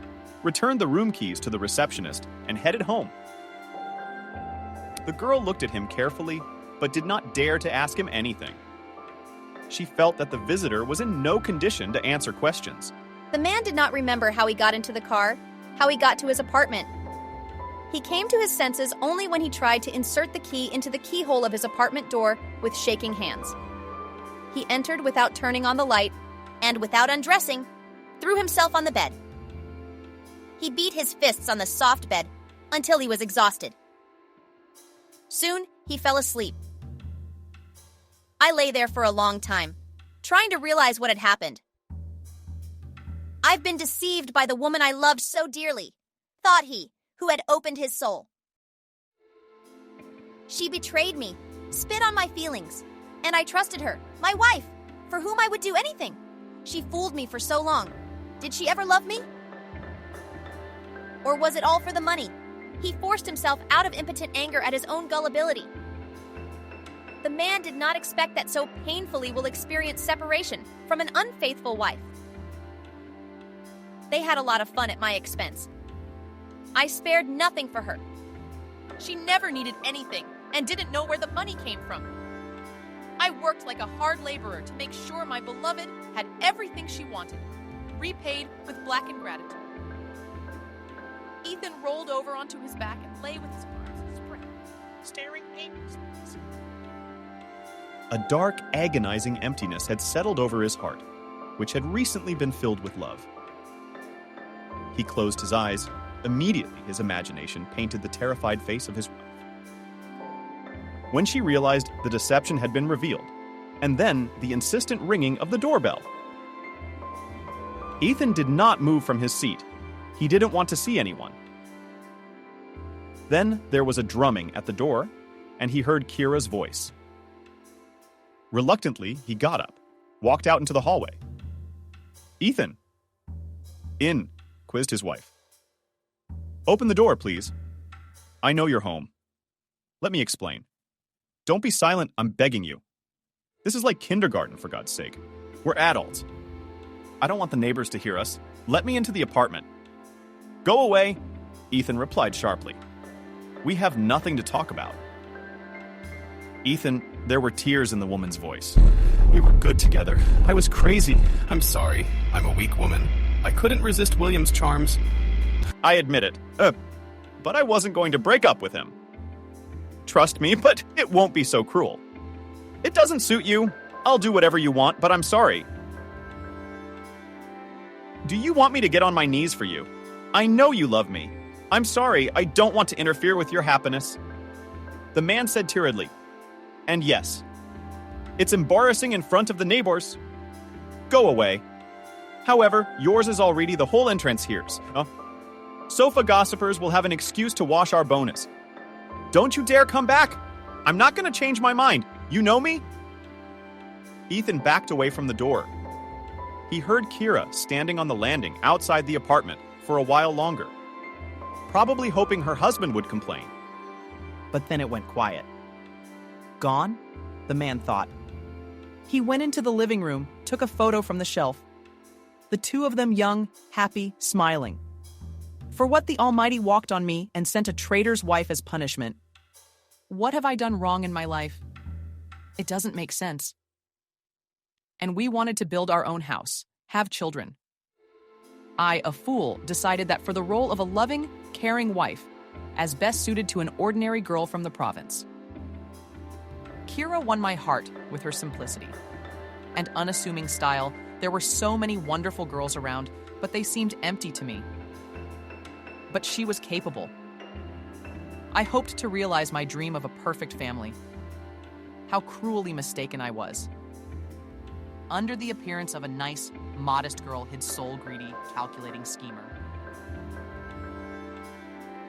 returned the room keys to the receptionist, and headed home. The girl looked at him carefully, but did not dare to ask him anything. She felt that the visitor was in no condition to answer questions. The man did not remember how he got into the car, how he got to his apartment. He came to his senses only when he tried to insert the key into the keyhole of his apartment door with shaking hands. He entered without turning on the light, and without undressing, threw himself on the bed. He beat his fists on the soft bed until he was exhausted. Soon, he fell asleep. I lay there for a long time, trying to realize what had happened. I've been deceived by the woman I loved so dearly, thought he, who had opened his soul. She betrayed me, spit on my feelings, and I trusted her, my wife, for whom I would do anything. She fooled me for so long. Did she ever love me? Or was it all for the money? He forced himself out of impotent anger at his own gullibility. The man did not expect that so painfully will experience separation from an unfaithful wife. They had a lot of fun at my expense. I spared nothing for her. She never needed anything and didn't know where the money came from. I worked like a hard laborer to make sure my beloved had everything she wanted, repaid with blackened gratitude. Ethan rolled over onto his back and lay with his arms spread, staring aimlessly. A dark, agonizing emptiness had settled over his heart, which had recently been filled with love. He closed his eyes. Immediately, his imagination painted the terrified face of his wife. When she realized the deception had been revealed, and then the insistent ringing of the doorbell. Ethan did not move from his seat. He didn't want to see anyone. Then there was a drumming at the door, and he heard Kira's voice. Reluctantly, he got up, walked out into the hallway. "Ethan." "In," quizzed his wife. "Open the door, please. I know you're home. Let me explain. Don't be silent, I'm begging you. This is like kindergarten, for God's sake. We're adults. I don't want the neighbors to hear us. Let me into the apartment." "Go away," Ethan replied sharply. "We have nothing to talk about." "Ethan," there were tears in the woman's voice. We were good together. I was crazy. I'm sorry. I'm a weak woman. I couldn't resist William's charms. "I admit it. But I wasn't going to break up with him. Trust me, but it won't be so cruel. It doesn't suit you. I'll do whatever you want, but I'm sorry. Do you want me to get on my knees for you? I know you love me. I'm sorry, I don't want to interfere with your happiness." The man said tearfully, "And yes, it's embarrassing in front of the neighbors. Go away. However, yours is already the whole entrance here's. Sofa gossipers will have an excuse to wash our bonus. Don't you dare come back. I'm not going to change my mind. You know me?" Ethan backed away from the door. He heard Kira standing on the landing outside the apartment for a while longer, probably hoping her husband would complain. But then it went quiet. Gone? The man thought. He went into the living room, took a photo from the shelf. The two of them young, happy, smiling. For what the Almighty walked on me and sent a traitor's wife as punishment. What have I done wrong in my life? It doesn't make sense. And we wanted to build our own house, have children. I, a fool, decided that for the role of a loving, caring wife, as best suited to an ordinary girl from the province. Kira won my heart with her simplicity and unassuming style. There were so many wonderful girls around, but they seemed empty to me. But she was capable. I hoped to realize my dream of a perfect family. How cruelly mistaken I was. Under the appearance of a nice, modest girl hid soul-greedy, calculating schemer.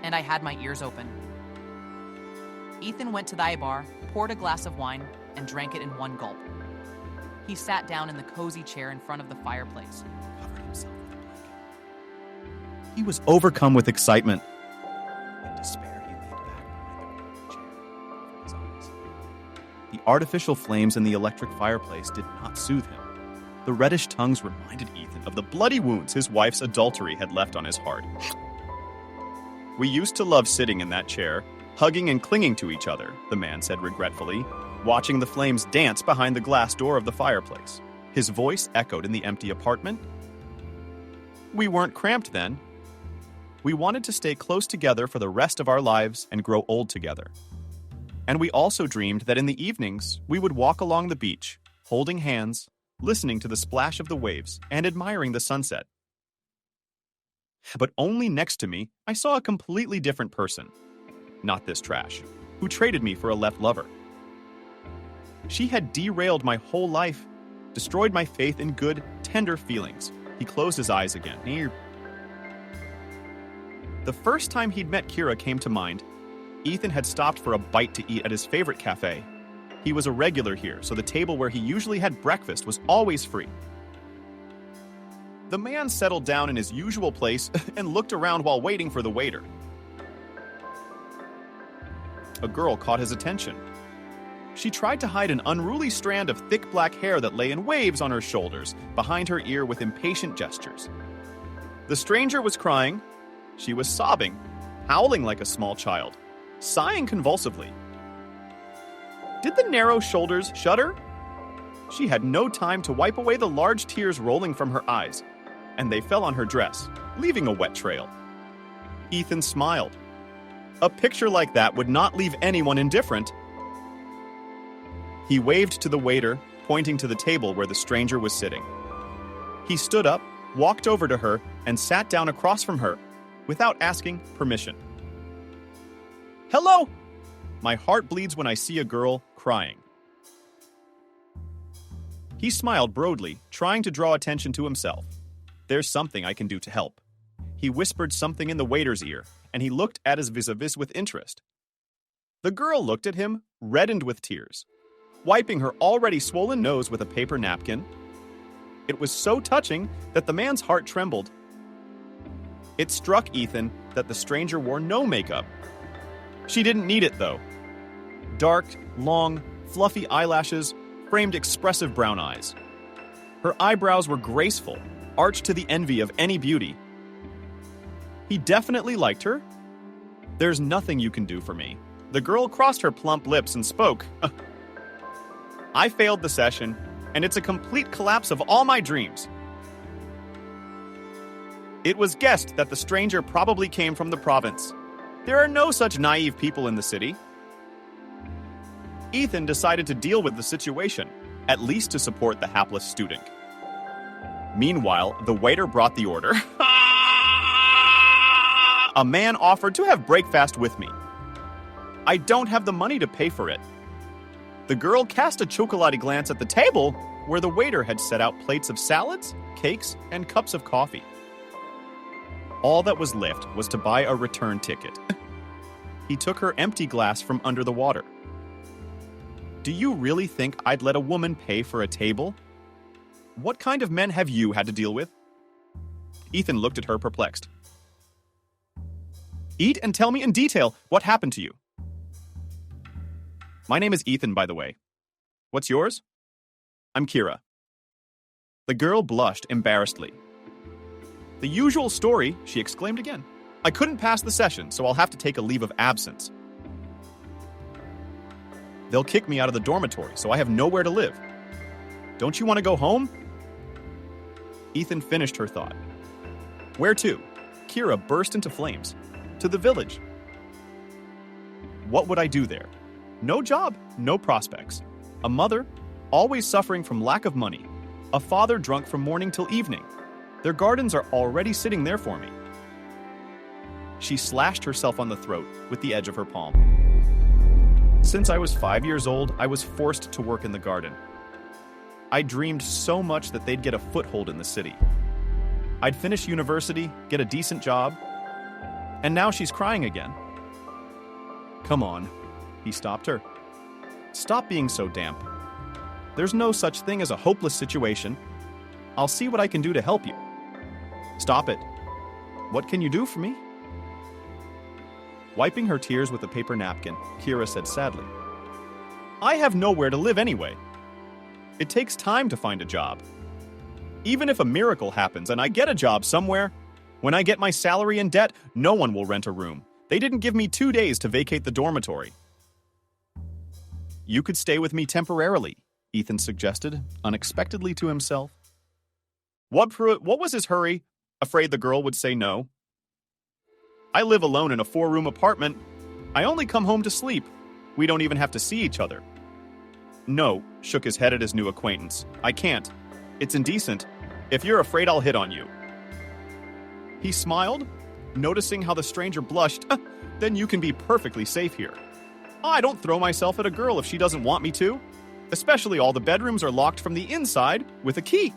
And I had my ears open. Ethan went to the bar, poured a glass of wine, and drank it in one gulp. He sat down in the cozy chair in front of the fireplace, covered himself with a blanket. He was overcome with excitement. In despair, he leaned back behind the chair, covered his eyes. The artificial flames in the electric fireplace did not soothe him. The reddish tongues reminded Ethan of the bloody wounds his wife's adultery had left on his heart. "We used to love sitting in that chair, hugging and clinging to each other," the man said regretfully, watching the flames dance behind the glass door of the fireplace. His voice echoed in the empty apartment. "We weren't cramped then. We wanted to stay close together for the rest of our lives and grow old together. And we also dreamed that in the evenings we would walk along the beach, holding hands, listening to the splash of the waves, and admiring the sunset. But only next to me, I saw a completely different person. Not this trash, who traded me for a left lover. She had derailed my whole life, destroyed my faith in good, tender feelings." He closed his eyes again. The first time he'd met Kira came to mind. Ethan had stopped for a bite to eat at his favorite cafe. He was a regular here, so the table where he usually had breakfast was always free. The man settled down in his usual place and looked around while waiting for the waiter. A girl caught his attention. She tried to hide an unruly strand of thick black hair that lay in waves on her shoulders, behind her ear with impatient gestures. The stranger was crying. She was sobbing, howling like a small child, sighing convulsively. Did the narrow shoulders shudder? She had no time to wipe away the large tears rolling from her eyes, and they fell on her dress, leaving a wet trail. Ethan smiled. A picture like that would not leave anyone indifferent. He waved to the waiter, pointing to the table where the stranger was sitting. He stood up, walked over to her, and sat down across from her, without asking permission. Hello! My heart bleeds when I see a girl crying. He smiled broadly, trying to draw attention to himself. There's something I can do to help. He whispered something in the waiter's ear, and he looked at his vis-a-vis with interest. The girl looked at him, reddened with tears, wiping her already swollen nose with a paper napkin. It was so touching that the man's heart trembled. It struck Ethan that the stranger wore no makeup. She didn't need it, though. Dark, long, fluffy eyelashes framed expressive brown eyes. Her eyebrows were graceful, arched to the envy of any beauty. He definitely liked her. There's nothing you can do for me. The girl crossed her plump lips and spoke. I failed the session, and it's a complete collapse of all my dreams. It was guessed that the stranger probably came from the province. There are no such naive people in the city. Ethan decided to deal with the situation, at least to support the hapless student. Meanwhile, the waiter brought the order. A man offered to have breakfast with me. I don't have the money to pay for it. The girl cast a chocolatey glance at the table where the waiter had set out plates of salads, cakes, and cups of coffee. All that was left was to buy a return ticket. He took her empty glass from under the water. Do you really think I'd let a woman pay for a table? What kind of men have you had to deal with? Ethan looked at her perplexed. Eat and tell me in detail what happened to you. My name is Ethan, by the way. What's yours? I'm Kira. The girl blushed embarrassedly. The usual story, she exclaimed again. I couldn't pass the session, so I'll have to take a leave of absence. They'll kick me out of the dormitory, so I have nowhere to live. Don't you want to go home? Ethan finished her thought. Where to? Kira burst into flames. To the village. What would I do there? No job, no prospects. A mother, always suffering from lack of money. A father drunk from morning till evening. Their gardens are already sitting there for me. She slashed herself on the throat with the edge of her palm. Since I was 5 years old, I was forced to work in the garden. I dreamed so much that they'd get a foothold in the city. I'd finish university, get a decent job, and now she's crying again. Come on, he stopped her. Stop being so damp. There's no such thing as a hopeless situation. I'll see what I can do to help you. Stop it. What can you do for me? Wiping her tears with a paper napkin, Kira said sadly, I have nowhere to live anyway. It takes time to find a job. Even if a miracle happens and I get a job somewhere, when I get my salary and debt, no one will rent a room. They didn't give me 2 days to vacate the dormitory. You could stay with me temporarily, Ethan suggested, unexpectedly to himself. What was his hurry? Afraid the girl would say no. I live alone in a 4-room apartment. I only come home to sleep. We don't even have to see each other. No, shook his head at his new acquaintance. I can't. It's indecent. If you're afraid I'll hit on you. He smiled, noticing how the stranger blushed. Then you can be perfectly safe here. I don't throw myself at a girl if she doesn't want me to. Especially all the bedrooms are locked from the inside with a key.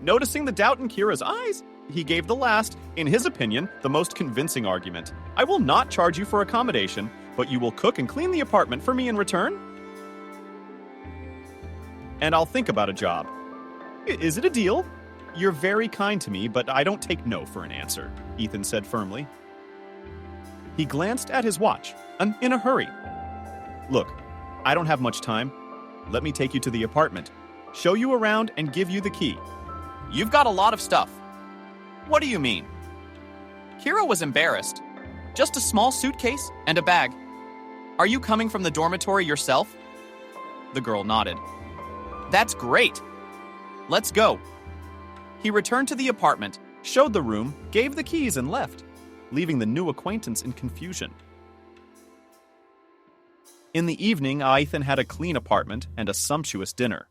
Noticing the doubt in Kira's eyes, he gave the last, in his opinion, the most convincing argument. I will not charge you for accommodation, but you will cook and clean the apartment for me in return? And I'll think about a job. Is it a deal? You're very kind to me, but I don't take no for an answer, Ethan said firmly. He glanced at his watch, in a hurry. Look, I don't have much time. Let me take you to the apartment, show you around, and give you the key. You've got a lot of stuff. What do you mean? Kira was embarrassed. Just a small suitcase and a bag. Are you coming from the dormitory yourself? The girl nodded. That's great. Let's go. He returned to the apartment, showed the room, gave the keys, and left, leaving the new acquaintance in confusion. In the evening, Ethan had a clean apartment and a sumptuous dinner.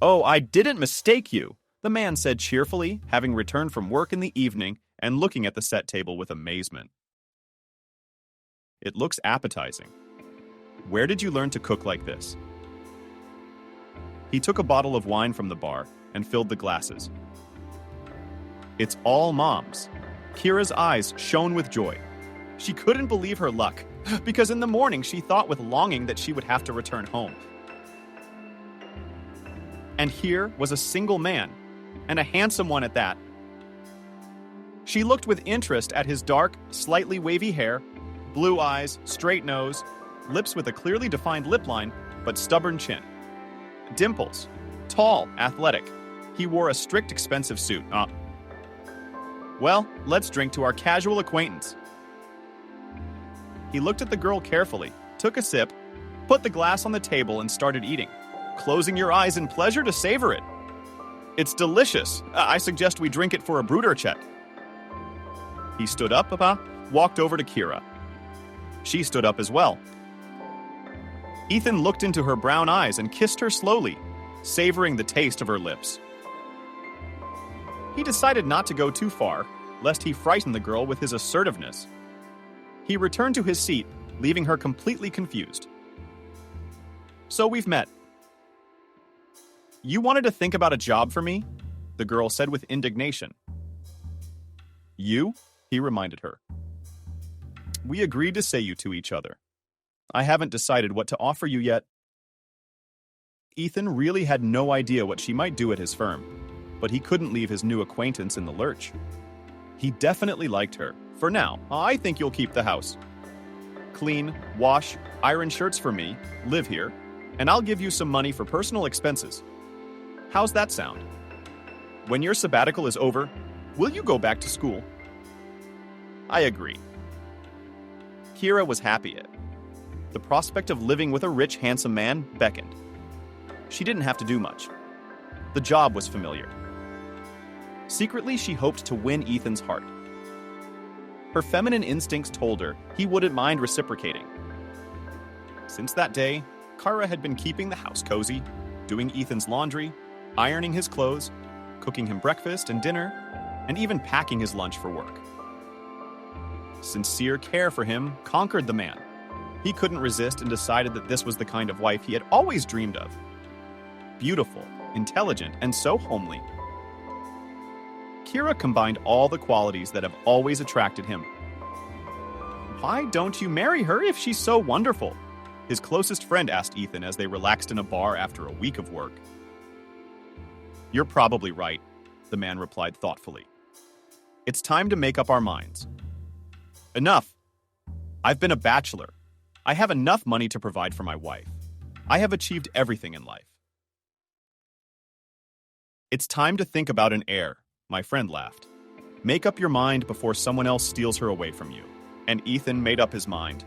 "Oh, I didn't mistake you," the man said cheerfully, having returned from work in the evening and looking at the set table with amazement. "It looks appetizing. Where did you learn to cook like this?" He took a bottle of wine from the bar and filled the glasses. "It's all Mom's." Kira's eyes shone with joy. She couldn't believe her luck, because in the morning she thought with longing that she would have to return home. And here was a single man, and a handsome one at that. She looked with interest at his dark, slightly wavy hair, blue eyes, straight nose, lips with a clearly defined lip line, but stubborn chin. Dimples. Tall, athletic. He wore a strict, expensive suit. Well, let's drink to our casual acquaintance. He looked at the girl carefully, took a sip, put the glass on the table and started eating, closing your eyes in pleasure to savor it. "It's delicious. I suggest we drink it for a Brudercheck." He stood up, walked over to Kira. She stood up as well. Ethan looked into her brown eyes and kissed her slowly, savoring the taste of her lips. He decided not to go too far, lest he frighten the girl with his assertiveness. He returned to his seat, leaving her completely confused. "So we've met." "You wanted to think about a job for me?" the girl said with indignation. "You?" he reminded her. "We agreed to say you to each other. I haven't decided what to offer you yet." Ethan really had no idea what she might do at his firm, but he couldn't leave his new acquaintance in the lurch. He definitely liked her. "For now, I think you'll keep the house. Clean, wash, iron shirts for me, live here, and I'll give you some money for personal expenses. How's that sound? When your sabbatical is over, will you go back to school?" "I agree." Kira was happy. The prospect of living with a rich, handsome man beckoned. She didn't have to do much. The job was familiar. Secretly, she hoped to win Ethan's heart. Her feminine instincts told her he wouldn't mind reciprocating. Since that day, Kara had been keeping the house cozy, doing Ethan's laundry, ironing his clothes, cooking him breakfast and dinner, and even packing his lunch for work. Sincere care for him conquered the man. He couldn't resist and decided that this was the kind of wife he had always dreamed of. Beautiful, intelligent, and so homely. Kira combined all the qualities that have always attracted him. "Why don't you marry her if she's so wonderful?" his closest friend asked Ethan as they relaxed in a bar after a week of work. "You're probably right," the man replied thoughtfully. "It's time to make up our minds." "Enough. I've been a bachelor. I have enough money to provide for my wife. I have achieved everything in life." "It's time to think about an heir," my friend laughed. "Make up your mind before someone else steals her away from you." And Ethan made up his mind.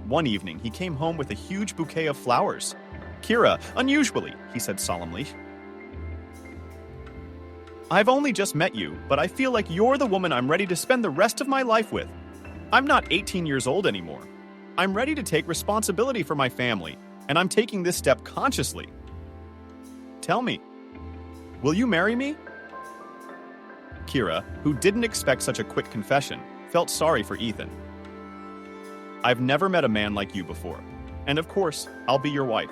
One evening, he came home with a huge bouquet of flowers. "Kira, unusually," he said solemnly. "I've only just met you, but I feel like you're the woman I'm ready to spend the rest of my life with. I'm not 18 years old anymore. I'm ready to take responsibility for my family, and I'm taking this step consciously. Tell me, will you marry me?" Kira, who didn't expect such a quick confession, felt sorry for Ethan. "I've never met a man like you before, and of course, I'll be your wife.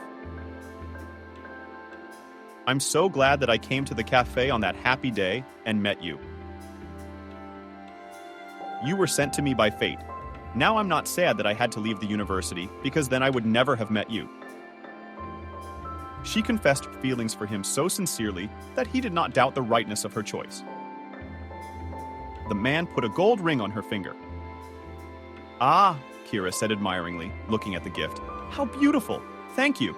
I'm so glad that I came to the cafe on that happy day and met you. You were sent to me by fate. Now I'm not sad that I had to leave the university, because then I would never have met you." She confessed feelings for him so sincerely that he did not doubt the rightness of her choice. The man put a gold ring on her finger. "Ah," Kira said admiringly, looking at the gift. "How beautiful! Thank you."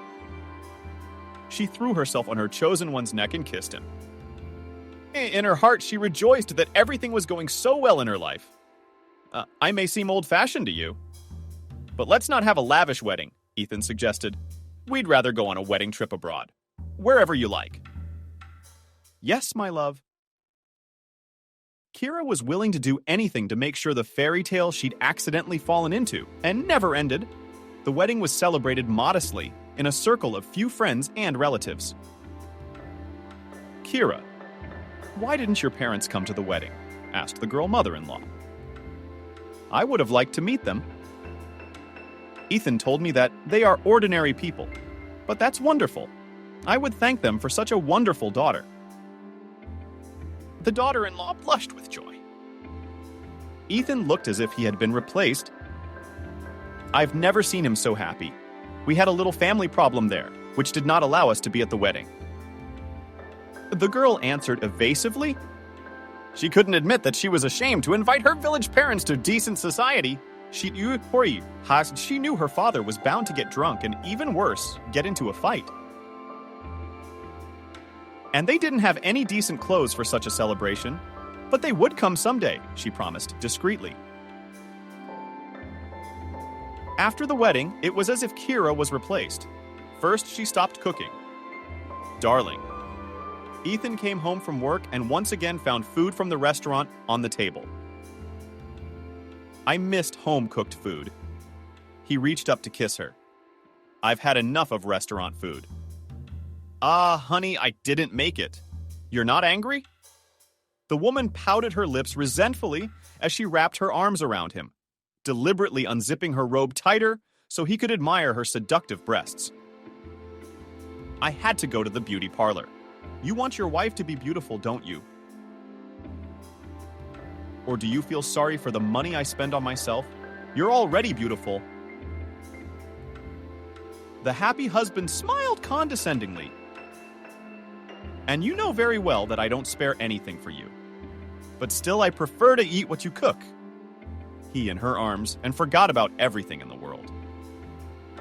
She threw herself on her chosen one's neck and kissed him. In her heart, she rejoiced that everything was going so well in her life. I may seem old-fashioned to you, but let's not have a lavish wedding," Ethan suggested. "We'd rather go on a wedding trip abroad. Wherever you like." "Yes, my love." Kira was willing to do anything to make sure the fairy tale she'd accidentally fallen into, and never ended. The wedding was celebrated modestly in a circle of few friends and relatives. Kira, why didn't your parents come to the wedding? Asked the girl mother-in-law. I would have liked to meet them. Ethan told me that they are ordinary people, but that's wonderful. I would thank them for such a wonderful daughter. The daughter-in-law blushed with joy. Ethan looked as if he had been replaced. I've never seen him so happy. We had a little family problem there, which did not allow us to be at the wedding. The girl answered evasively. She couldn't admit that she was ashamed to invite her village parents to decent society. She knew her father was bound to get drunk and, even worse, get into a fight. And they didn't have any decent clothes for such a celebration, but they would come someday, she promised discreetly. After the wedding, it was as if Kira was replaced. First, she stopped cooking. Darling. Ethan came home from work and once again found food from the restaurant on the table. I missed home-cooked food. He reached up to kiss her. I've had enough of restaurant food. Honey, I didn't make it. You're not angry? The woman pouted her lips resentfully as she wrapped her arms around him, deliberately unzipping her robe tighter so he could admire her seductive breasts. I had to go to the beauty parlor. You want your wife to be beautiful, don't you? Or do you feel sorry for the money I spend on myself? You're already beautiful. The happy husband smiled condescendingly. And you know very well that I don't spare anything for you. But still, I prefer to eat what you cook. He in her arms and forgot about everything in the world.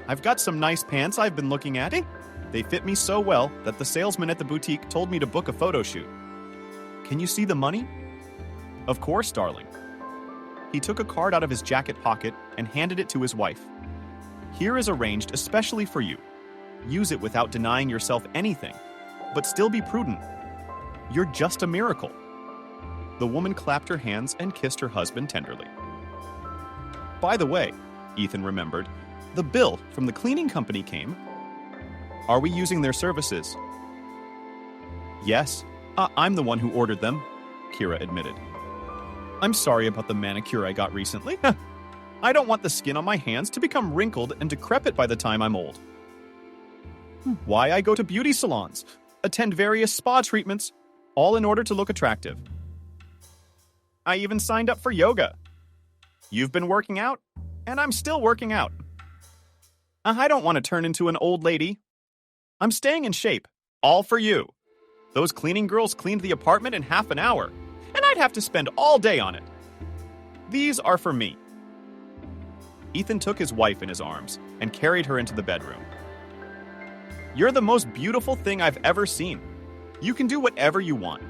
I've got some nice pants I've been looking at. They fit me so well that the salesman at the boutique told me to book a photo shoot. Can you see the money? Of course, darling. He took a card out of his jacket pocket and handed it to his wife. Here is arranged especially for you. Use it without denying yourself anything, but still be prudent. You're just a miracle. The woman clapped her hands and kissed her husband tenderly. By the way, Ethan remembered, the bill from the cleaning company came. Are we using their services? Yes, I'm the one who ordered them, Kira admitted. I'm sorry about the manicure I got recently. I don't want the skin on my hands to become wrinkled and decrepit by the time I'm old. Why I go to beauty salons, attend various spa treatments, all in order to look attractive. I even signed up for yoga. You've been working out, and I'm still working out. I don't want to turn into an old lady. I'm staying in shape, all for you. Those cleaning girls cleaned the apartment in half an hour, and I'd have to spend all day on it. These are for me. Ethan took his wife in his arms and carried her into the bedroom. You're the most beautiful thing I've ever seen. You can do whatever you want.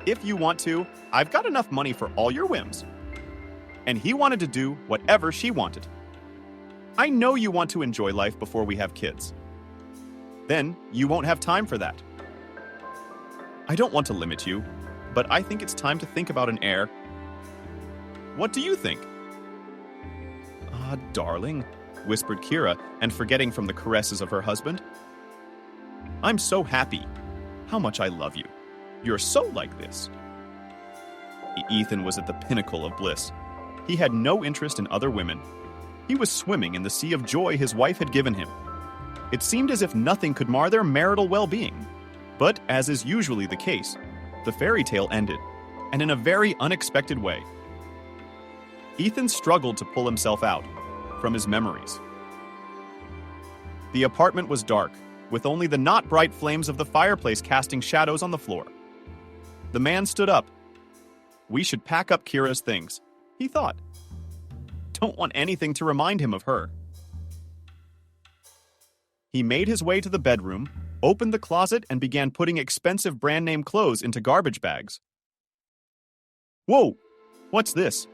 If you want to, I've got enough money for all your whims. And he wanted to do whatever she wanted. I know you want to enjoy life before we have kids. Then you won't have time for that. I don't want to limit you, but I think it's time to think about an heir. What do you think? Darling, whispered Kira, and forgetting from the caresses of her husband. I'm so happy. How much I love you. You're so like this. Ethan was at the pinnacle of bliss. He had no interest in other women. He was swimming in the sea of joy his wife had given him. It seemed as if nothing could mar their marital well-being. But, as is usually the case, the fairy tale ended, and in a very unexpected way. Ethan struggled to pull himself out from his memories. The apartment was dark, with only the not bright flames of the fireplace casting shadows on the floor. The man stood up. We should pack up Kira's things, he thought. Don't want anything to remind him of her. He made his way to the bedroom, opened the closet, and began putting expensive brand-name clothes into garbage bags. Whoa! What's this?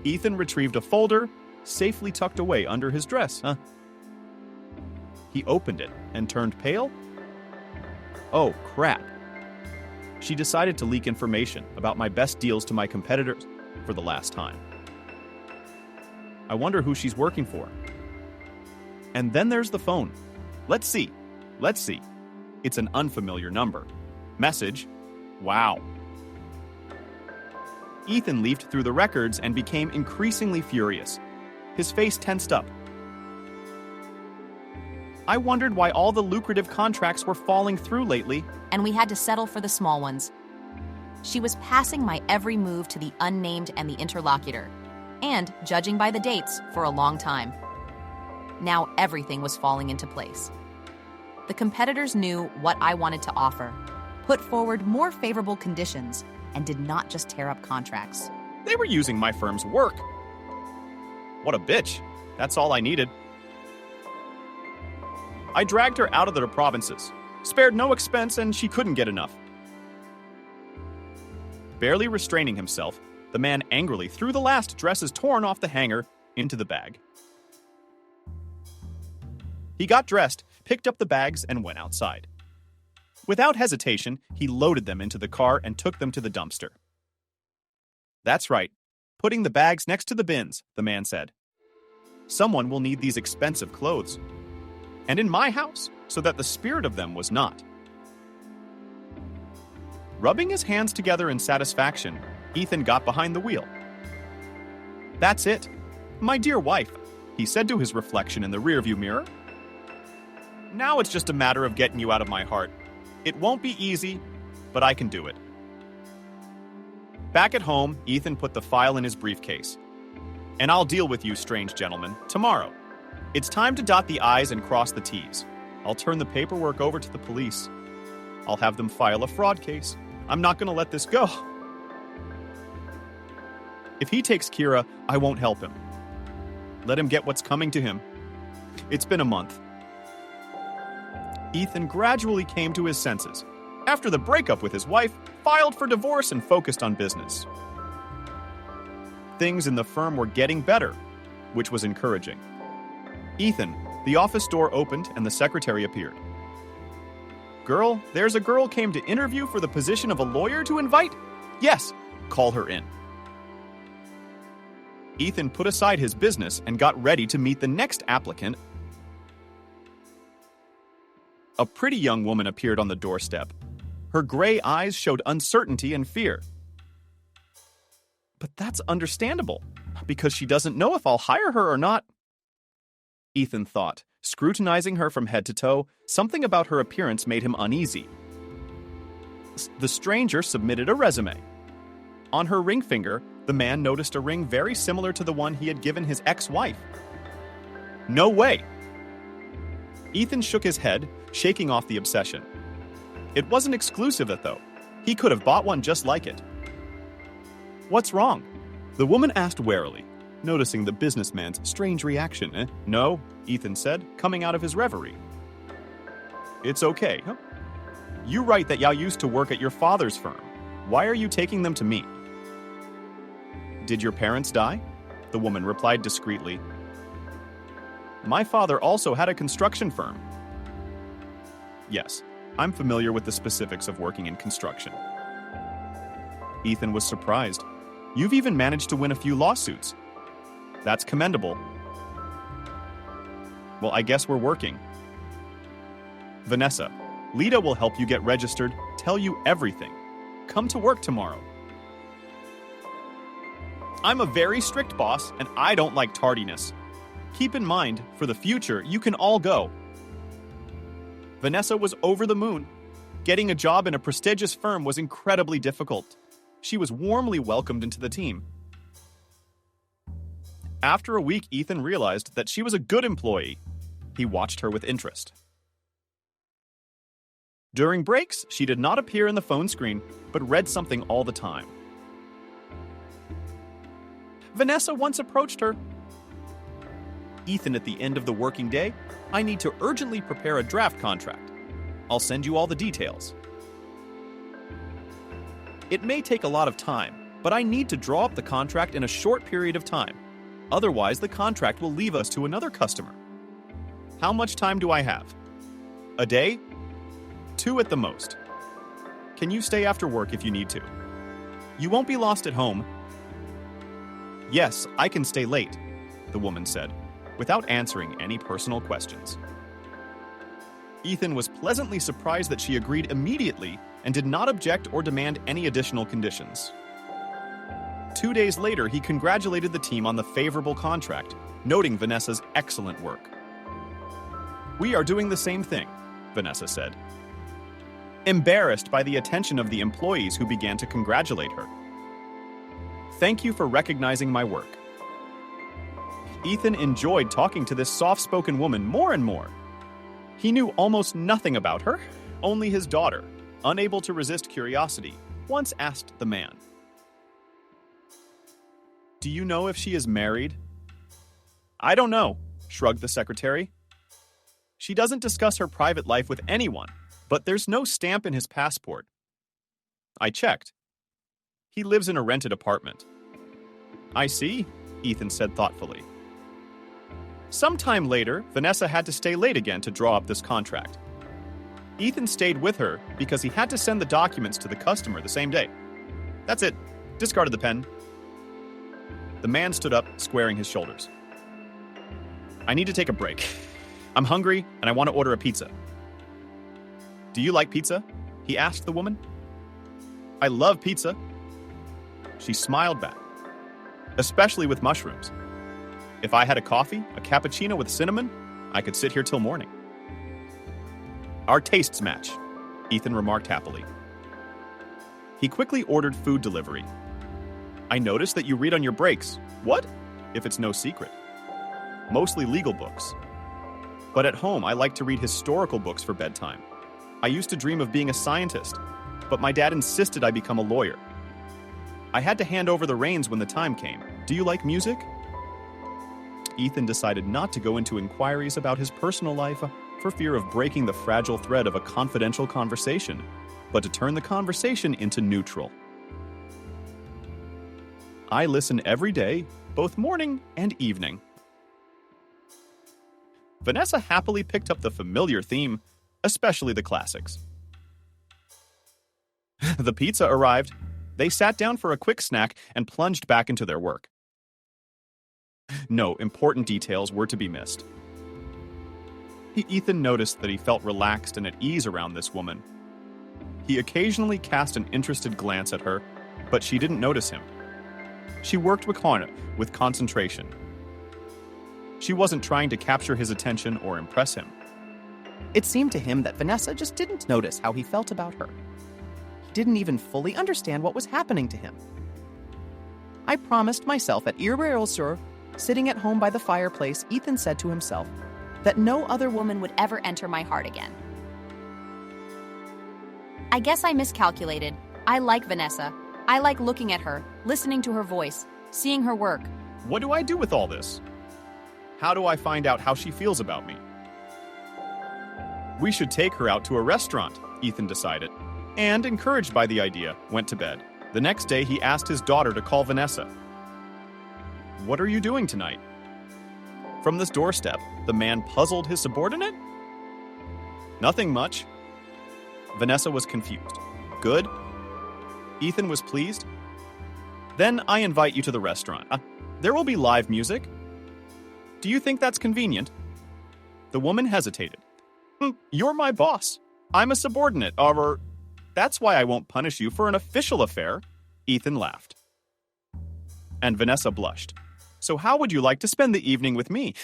Ethan retrieved a folder, safely tucked away under his dress. He opened it and turned pale. Oh, crap. she decided to leak information about my best deals to my competitors for the last time. I wonder who she's working for. And then there's the phone. Let's see. It's an unfamiliar number. Message, wow. Ethan leafed through the records and became increasingly furious. His face tensed up. I wondered why all the lucrative contracts were falling through lately. And we had to settle for the small ones. She was passing my every move to the unnamed and the interlocutor, and, judging by the dates, for a long time. Now everything was falling into place. The competitors knew what I wanted to offer, put forward more favorable conditions, and did not just tear up contracts. They were using my firm's work. What a bitch. That's all I needed. I dragged her out of the provinces, spared no expense, and she couldn't get enough. Barely restraining himself, the man angrily threw the last dresses torn off the hanger into the bag. He got dressed, picked up the bags, and went outside. Without hesitation, he loaded them into the car and took them to the dumpster. That's right, putting the bags next to the bins, the man said. Someone will need these expensive clothes. And in my house, so that the spirit of them was not. Rubbing his hands together in satisfaction, Ethan got behind the wheel. That's it. My dear wife, he said to his reflection in the rearview mirror. Now it's just a matter of getting you out of my heart. It won't be easy, but I can do it. Back at home, Ethan put the file in his briefcase. And I'll deal with you, strange gentleman, tomorrow. It's time to dot the I's and cross the T's. I'll turn the paperwork over to the police. I'll have them file a fraud case. I'm not going to let this go. If he takes Kira, I won't help him. Let him get what's coming to him. It's been a month. Ethan gradually came to his senses. After the breakup with his wife, filed for divorce and focused on business. Things in the firm were getting better, which was encouraging. Ethan, the office door opened and the secretary appeared. Girl, there's a girl came to interview for the position of a lawyer to invite? Yes, call her in. Ethan put aside his business and got ready to meet the next applicant. A pretty young woman appeared on the doorstep. Her gray eyes showed uncertainty and fear. But that's understandable, because she doesn't know if I'll hire her or not. Ethan thought, scrutinizing her from head to toe. Something about her appearance made him uneasy. The stranger submitted a resume. On her ring finger, the man noticed a ring very similar to the one he had given his ex-wife. No way! Ethan shook his head, shaking off the obsession. It wasn't exclusive, though. He could have bought one just like it. What's wrong? The woman asked warily, noticing the businessman's strange reaction. No, Ethan said, coming out of his reverie. It's okay. Huh? You write that y'all used to work at your father's firm. Why are you taking them to me? Did your parents die? The woman replied discreetly. My father also had a construction firm. Yes, I'm familiar with the specifics of working in construction. Ethan was surprised. You've even managed to win a few lawsuits. That's commendable. Well, I guess we're working. Vanessa, Lita will help you get registered, tell you everything. Come to work tomorrow. I'm a very strict boss, and I don't like tardiness. Keep in mind, for the future, you can all go. Vanessa was over the moon. Getting a job in a prestigious firm was incredibly difficult. She was warmly welcomed into the team. After a week, Ethan realized that she was a good employee. He watched her with interest. During breaks, she did not appear in the phone screen, but read something all the time. Vanessa once approached her. Ethan, at the end of the working day, I need to urgently prepare a draft contract. I'll send you all the details. It may take a lot of time, but I need to draw up the contract in a short period of time. Otherwise, the contract will leave us to another customer. How much time do I have? A day? 2 at the most. Can you stay after work if you need to? You won't be lost at home. Yes, I can stay late, the woman said, without answering any personal questions. Ethan was pleasantly surprised that she agreed immediately and did not object or demand any additional conditions. 2 days later, he congratulated the team on the favorable contract, noting Vanessa's excellent work. We are doing the same thing, Vanessa said, embarrassed by the attention of the employees who began to congratulate her. Thank you for recognizing my work. Ethan enjoyed talking to this soft-spoken woman more and more. He knew almost nothing about her, only his daughter, unable to resist curiosity, once asked the man, "Do you know if she is married?" "I don't know," shrugged the secretary. "She doesn't discuss her private life with anyone, but there's no stamp in his passport." I checked. He lives in a rented apartment. I see, Ethan said thoughtfully. Sometime later, Vanessa had to stay late again to draw up this contract. Ethan stayed with her because he had to send the documents to the customer the same day. That's it. Discarded the pen. The man stood up, squaring his shoulders. I need to take a break. I'm hungry and I want to order a pizza. Do you like pizza? He asked the woman. I love pizza. She smiled back, especially with mushrooms. If I had a coffee, a cappuccino with cinnamon, I could sit here till morning. Our tastes match, Ethan remarked happily. He quickly ordered food delivery. I noticed that you read on your breaks. What? If it's no secret. Mostly legal books. But at home, I like to read historical books for bedtime. I used to dream of being a scientist, but my dad insisted I become a lawyer. I had to hand over the reins when the time came. Do you like music? Ethan decided not to go into inquiries about his personal life for fear of breaking the fragile thread of a confidential conversation, but to turn the conversation into neutral. I listen every day, both morning and evening. Vanessa happily picked up the familiar theme, especially the classics. The pizza arrived. They sat down for a quick snack and plunged back into their work. No important details were to be missed. Ethan noticed that he felt relaxed and at ease around this woman. He occasionally cast an interested glance at her, but she didn't notice him. She worked with concentration. She wasn't trying to capture his attention or impress him. It seemed to him that Vanessa just didn't notice how he felt about her. He didn't even fully understand what was happening to him. I promised myself at Irreversible, sitting at home by the fireplace, Ethan said to himself, that no other woman would ever enter my heart again. I guess I miscalculated. I like Vanessa. I like looking at her, listening to her voice, seeing her work. What do I do with all this? How do I find out how she feels about me? We should take her out to a restaurant, Ethan decided, and, encouraged by the idea, went to bed. The next day, he asked his daughter to call Vanessa. What are you doing tonight? From this doorstep, the man puzzled his subordinate? Nothing much. Vanessa was confused. Good? Ethan was pleased. Then I invite you to the restaurant. There will be live music. Do you think that's convenient? The woman hesitated. You're my boss. I'm a subordinate, or that's why I won't punish you for an official affair. Ethan laughed. And Vanessa blushed. So how would you like to spend the evening with me?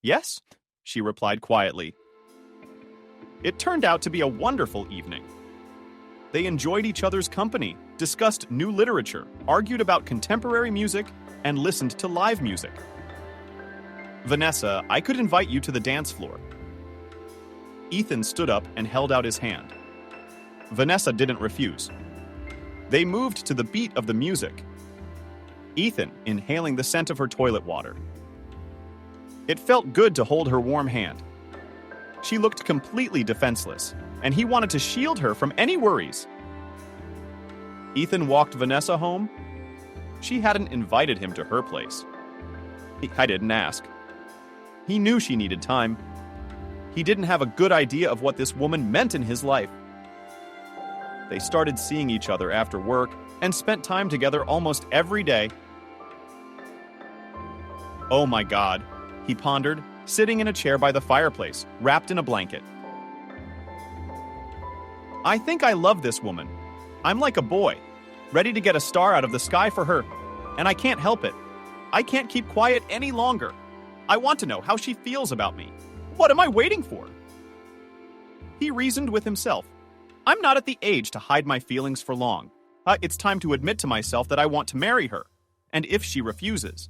Yes, she replied quietly. It turned out to be a wonderful evening. They enjoyed each other's company, discussed new literature, argued about contemporary music, and listened to live music. Vanessa, I could invite you to the dance floor. Ethan stood up and held out his hand. Vanessa didn't refuse. They moved to the beat of the music. Ethan inhaling the scent of her toilet water. It felt good to hold her warm hand. She looked completely defenseless, and he wanted to shield her from any worries. Ethan walked Vanessa home. She hadn't invited him to her place. I didn't ask. He knew she needed time. He didn't have a good idea of what this woman meant in his life. They started seeing each other after work and spent time together almost every day. Oh my God, he pondered, sitting in a chair by the fireplace, wrapped in a blanket. I think I love this woman. I'm like a boy, ready to get a star out of the sky for her, and I can't help it. I can't keep quiet any longer. I want to know how she feels about me. What am I waiting for? He reasoned with himself. I'm not at the age to hide my feelings for long. It's time to admit to myself that I want to marry her, and if she refuses.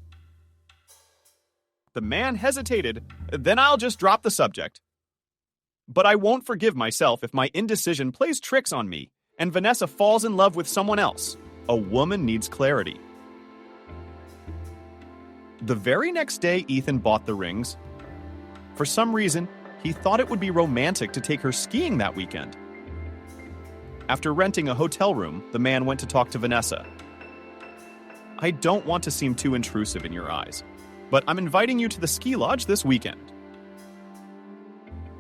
The man hesitated, then I'll just drop the subject. But I won't forgive myself if my indecision plays tricks on me and Vanessa falls in love with someone else. A woman needs clarity. The very next day, Ethan bought the rings. For some reason, he thought it would be romantic to take her skiing that weekend. After renting a hotel room, the man went to talk to Vanessa. I don't want to seem too intrusive in your eyes, but I'm inviting you to the ski lodge this weekend.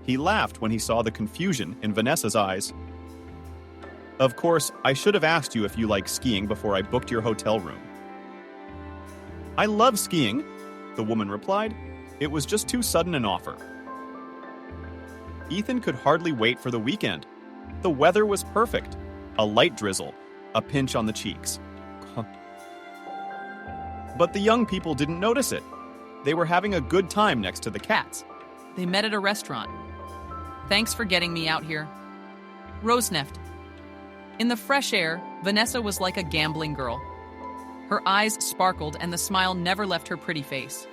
He laughed when he saw the confusion in Vanessa's eyes. Of course, I should have asked you if you like skiing before I booked your hotel room. I love skiing, the woman replied. It was just too sudden an offer. Ethan could hardly wait for the weekend. The weather was perfect. A light drizzle, a pinch on the cheeks. But the young people didn't notice it. They were having a good time next to the cats. They met at a restaurant. Thanks for getting me out here. Roseneft. In the fresh air, Vanessa was like a gambling girl. Her eyes sparkled and the smile never left her pretty face.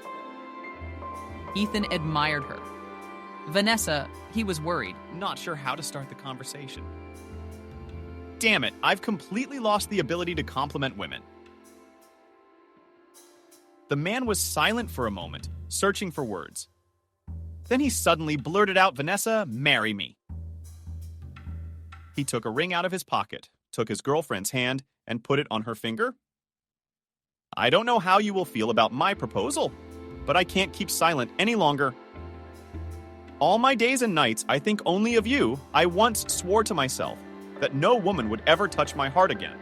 Ethan admired her. Vanessa, he was worried. Not sure how to start the conversation. Damn it, I've completely lost the ability to compliment women. The man was silent for a moment, searching for words. Then he suddenly blurted out, Vanessa, marry me. He took a ring out of his pocket, took his girlfriend's hand, and put it on her finger. I don't know how you will feel about my proposal, but I can't keep silent any longer. All my days and nights, I think only of you. I once swore to myself that no woman would ever touch my heart again.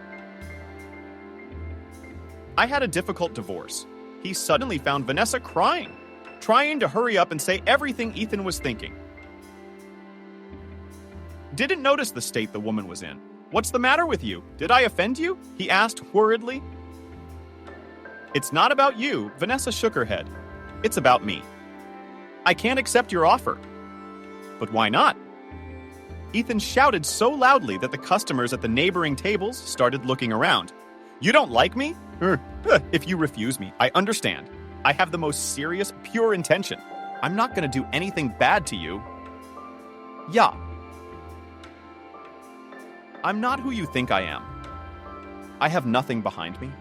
I had a difficult divorce. He suddenly found Vanessa crying, trying to hurry up and say everything Ethan was thinking. Didn't notice the state the woman was in. What's the matter with you? Did I offend you? He asked worriedly. It's not about you, Vanessa shook her head. It's about me. I can't accept your offer. But why not? Ethan shouted so loudly that the customers at the neighboring tables started looking around. You don't like me? If you refuse me, I understand. I have the most serious, pure intention. I'm not going to do anything bad to you. Yeah. I'm not who you think I am. I have nothing behind me.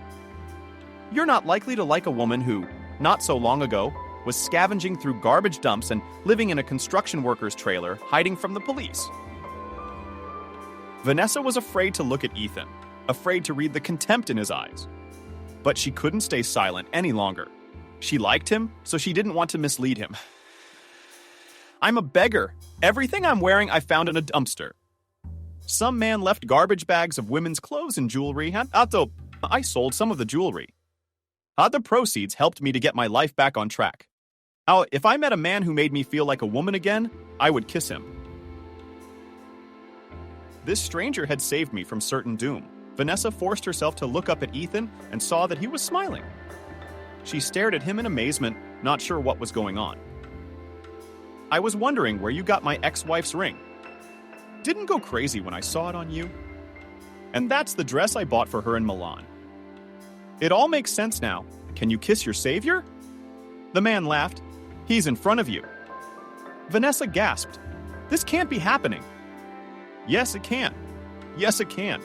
You're not likely to like a woman who, not so long ago, was scavenging through garbage dumps and living in a construction worker's trailer, hiding from the police. Vanessa was afraid to look at Ethan, afraid to read the contempt in his eyes. But she couldn't stay silent any longer. She liked him, so she didn't want to mislead him. I'm a beggar. Everything I'm wearing I found in a dumpster. Some man left garbage bags of women's clothes and jewelry, so I sold some of the jewelry. The proceeds helped me to get my life back on track. If I met a man who made me feel like a woman again, I would kiss him. This stranger had saved me from certain doom. Vanessa forced herself to look up at Ethan and saw that he was smiling. She stared at him in amazement, not sure what was going on. I was wondering where you got my ex-wife's ring. Didn't go crazy when I saw it on you. And that's the dress I bought for her in Milan. It all makes sense now. Can you kiss your savior? The man laughed. He's in front of you. Vanessa gasped. This can't be happening. Yes, it can. Yes, it can.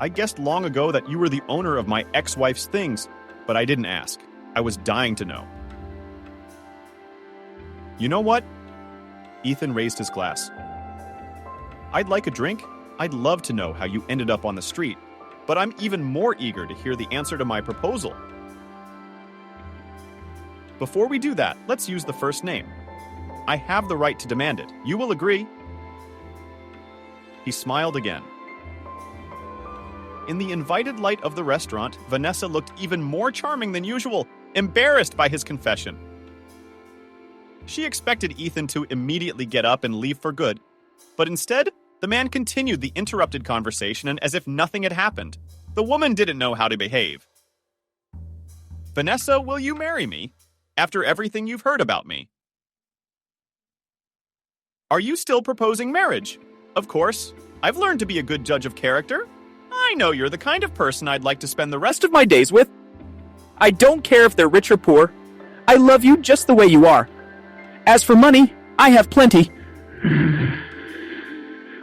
I guessed long ago that you were the owner of my ex-wife's things, but I didn't ask. I was dying to know. You know what? Ethan raised his glass. I'd like a drink. I'd love to know how you ended up on the street, but I'm even more eager to hear the answer to my proposal. Before we do that, let's use the first name. I have the right to demand it. You will agree. He smiled again. In the invited light of the restaurant, Vanessa looked even more charming than usual, embarrassed by his confession. She expected Ethan to immediately get up and leave for good, but instead, the man continued the interrupted conversation and as if nothing had happened. The woman didn't know how to behave. Vanessa, will you marry me? After everything you've heard about me. Are you still proposing marriage? Of course. I've learned to be a good judge of character. I know you're the kind of person I'd like to spend the rest of my days with. I don't care if they're rich or poor. I love you just the way you are. As for money, I have plenty.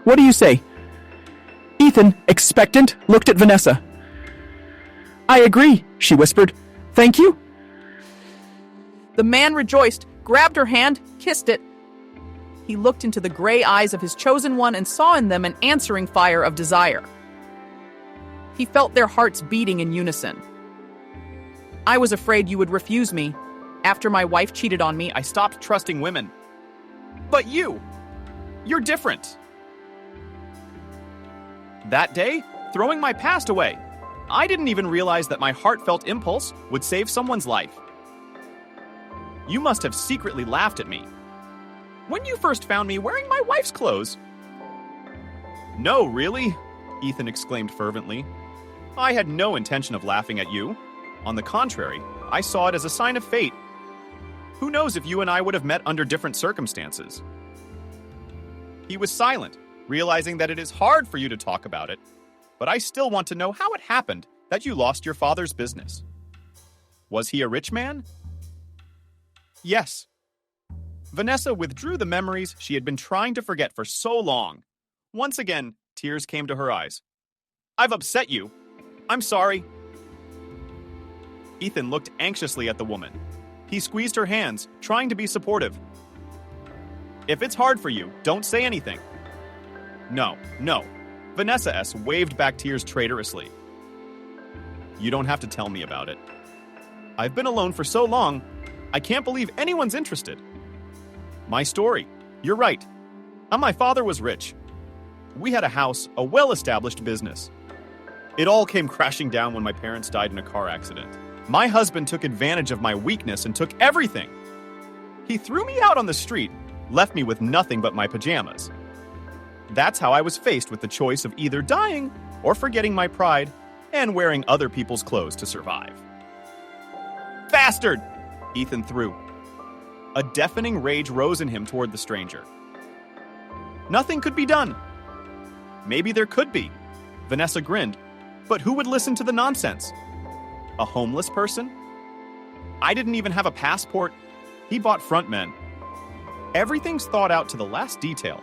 What do you say? Ethan, expectant, looked at Vanessa. I agree, she whispered. Thank you. The man rejoiced, grabbed her hand, kissed it. He looked into the gray eyes of his chosen one and saw in them an answering fire of desire. He felt their hearts beating in unison. I was afraid you would refuse me. After my wife cheated on me, I stopped trusting women. But you're different. That day, throwing my past away, I didn't even realize that my heartfelt impulse would save someone's life. You must have secretly laughed at me when you first found me wearing my wife's clothes. No, really? Ethan exclaimed fervently. I had no intention of laughing at you. On the contrary, I saw it as a sign of fate. Who knows if you and I would have met under different circumstances? He was silent, realizing that it is hard for you to talk about it, but I still want to know how it happened that you lost your father's business. Was he a rich man? Yes. Vanessa withdrew the memories she had been trying to forget for so long. Once again, tears came to her eyes. I've upset you. I'm sorry. Ethan looked anxiously at the woman. He squeezed her hands, trying to be supportive. If it's hard for you, don't say anything. No. Vanessa S. waved back tears traitorously. You don't have to tell me about it. I've been alone for so long, I can't believe anyone's interested. My story. You're right. My father was rich. We had a house, a well-established business. It all came crashing down when my parents died in a car accident. My husband took advantage of my weakness and took everything. He threw me out on the street, left me with nothing but my pajamas. That's how I was faced with the choice of either dying or forgetting my pride and wearing other people's clothes to survive. Bastard! Ethan threw. A deafening rage rose in him toward the stranger. Nothing could be done. Maybe there could be. Vanessa grinned. But who would listen to the nonsense? A homeless person? I didn't even have a passport. He bought frontmen. Everything's thought out to the last detail.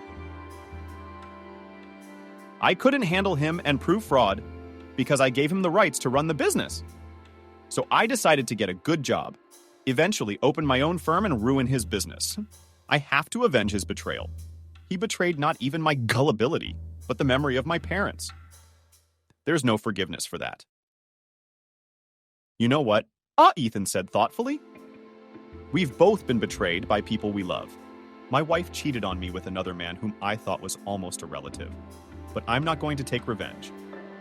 I couldn't handle him and prove fraud because I gave him the rights to run the business. So I decided to get a good job, eventually open my own firm and ruin his business. I have to avenge his betrayal. He betrayed not even my gullibility, but the memory of my parents. There's no forgiveness for that. You know what? Ethan said thoughtfully. We've both been betrayed by people we love. My wife cheated on me with another man whom I thought was almost a relative. But I'm not going to take revenge.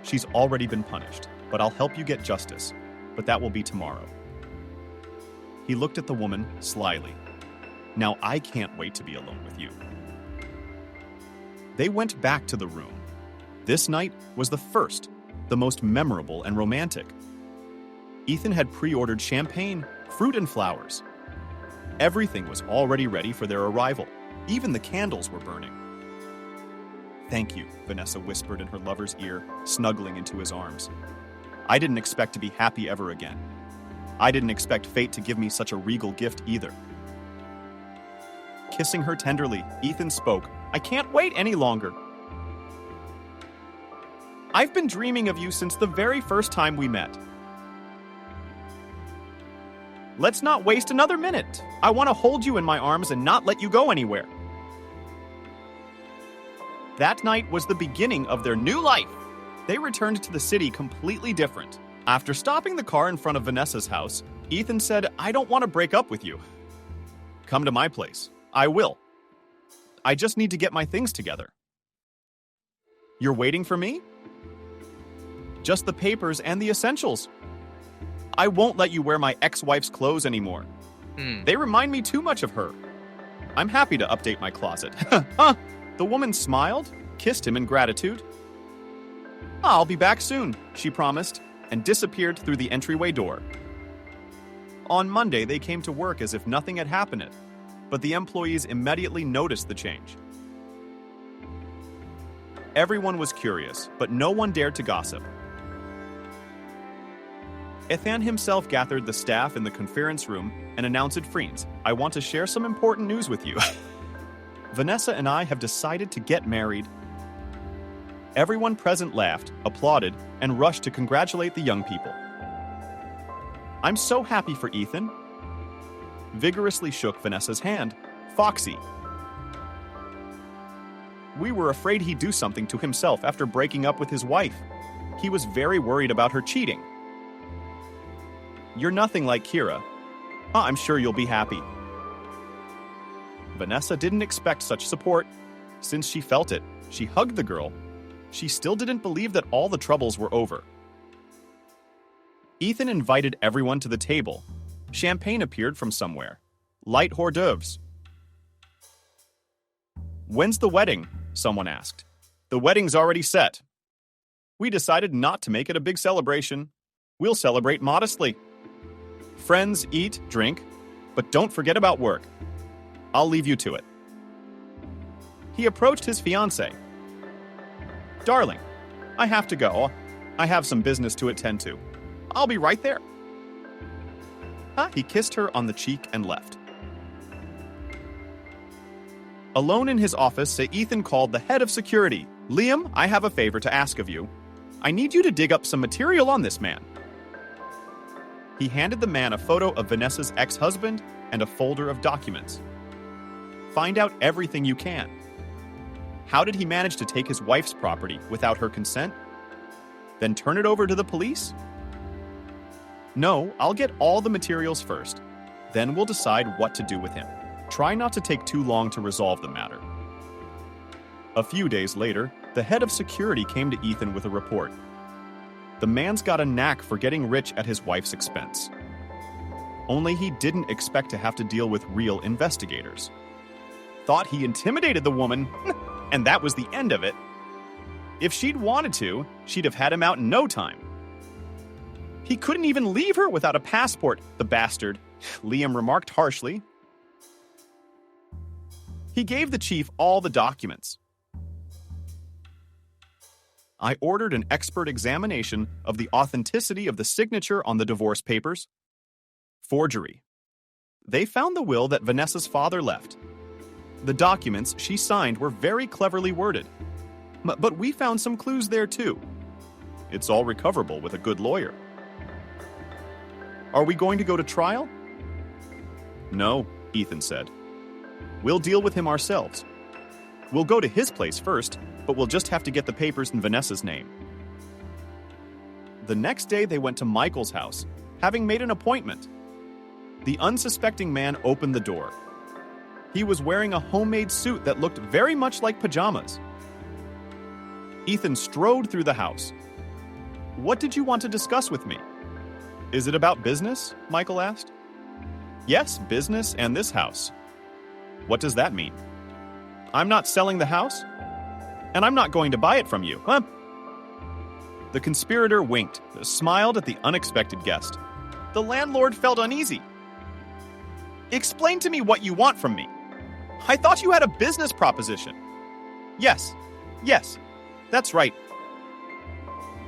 She's already been punished, but I'll help you get justice. But that will be tomorrow. He looked at the woman slyly. Now I can't wait to be alone with you. They went back to the room. This night was the first, the most memorable and romantic. Ethan had pre-ordered champagne, fruit and flowers. Everything was already ready for their arrival. Even the candles were burning. Thank you, Vanessa whispered in her lover's ear, snuggling into his arms. I didn't expect to be happy ever again. I didn't expect fate to give me such a regal gift either. Kissing her tenderly, Ethan spoke. I can't wait any longer. I've been dreaming of you since the very first time we met. Let's not waste another minute. I want to hold you in my arms and not let you go anywhere. That night was the beginning of their new life. They returned to the city completely different. After stopping the car in front of Vanessa's house, Ethan said, I don't want to break up with you. Come to my place. I will. I just need to get my things together. You're waiting for me? Just the papers and the essentials. I won't let you wear my ex-wife's clothes anymore. They remind me too much of her. I'm happy to update my closet. The woman smiled, kissed him in gratitude. I'll be back soon, she promised, and disappeared through the entryway door. On Monday, they came to work as if nothing had happened, but the employees immediately noticed the change. Everyone was curious, but no one dared to gossip. Ethan himself gathered the staff in the conference room and announced, "Friends, I want to share some important news with you. Vanessa and I have decided to get married." Everyone present laughed, applauded, and rushed to congratulate the young people. "I'm so happy for Ethan." Vigorously shook Vanessa's hand, Foxy. "We were afraid he'd do something to himself after breaking up with his wife. He was very worried about her cheating." "You're nothing like Kira. I'm sure you'll be happy." Vanessa didn't expect such support. Since she felt it, she hugged the girl. She still didn't believe that all the troubles were over. Ethan invited everyone to the table. Champagne appeared from somewhere. Light hors d'oeuvres. "When's the wedding?" someone asked. "The wedding's already set. We decided not to make it a big celebration. We'll celebrate modestly. Friends eat, drink, but don't forget about work. I'll leave you to it." He approached his fiancée. "Darling, I have to go. I have some business to attend to. I'll be right there." He kissed her on the cheek and left. Alone in his office, Ethan called the head of security. "Liam, I have a favor to ask of you. I need you to dig up some material on this man." He handed the man a photo of Vanessa's ex-husband and a folder of documents. "Find out everything you can. How did he manage to take his wife's property without her consent? Then turn it over to the police?" "No, I'll get all the materials first. Then we'll decide what to do with him. Try not to take too long to resolve the matter." A few days later, the head of security came to Ethan with a report. The man's got a knack for getting rich at his wife's expense. Only he didn't expect to have to deal with real investigators. Thought he intimidated the woman, and that was the end of it. If she'd wanted to, she'd have had him out in no time. He couldn't even leave her without a passport, the bastard, Liam remarked harshly. He gave the chief all the documents. "I ordered an expert examination of the authenticity of the signature on the divorce papers. Forgery. They found the will that Vanessa's father left. The documents she signed were very cleverly worded. But we found some clues there too. It's all recoverable with a good lawyer." "Are we going to go to trial?" "No," Ethan said. "We'll deal with him ourselves. We'll go to his place first, but we'll just have to get the papers in Vanessa's name." The next day they went to Michael's house, having made an appointment. The unsuspecting man opened the door. He was wearing a homemade suit that looked very much like pajamas. Ethan strode through the house. "What did you want to discuss with me?" "Is it about business?" Michael asked. "Yes, business and this house." "What does that mean?" "I'm not selling the house, and I'm not going to buy it from you." The conspirator winked, smiled at the unexpected guest. The landlord felt uneasy. "Explain to me what you want from me. I thought you had a business proposition." Yes, that's right."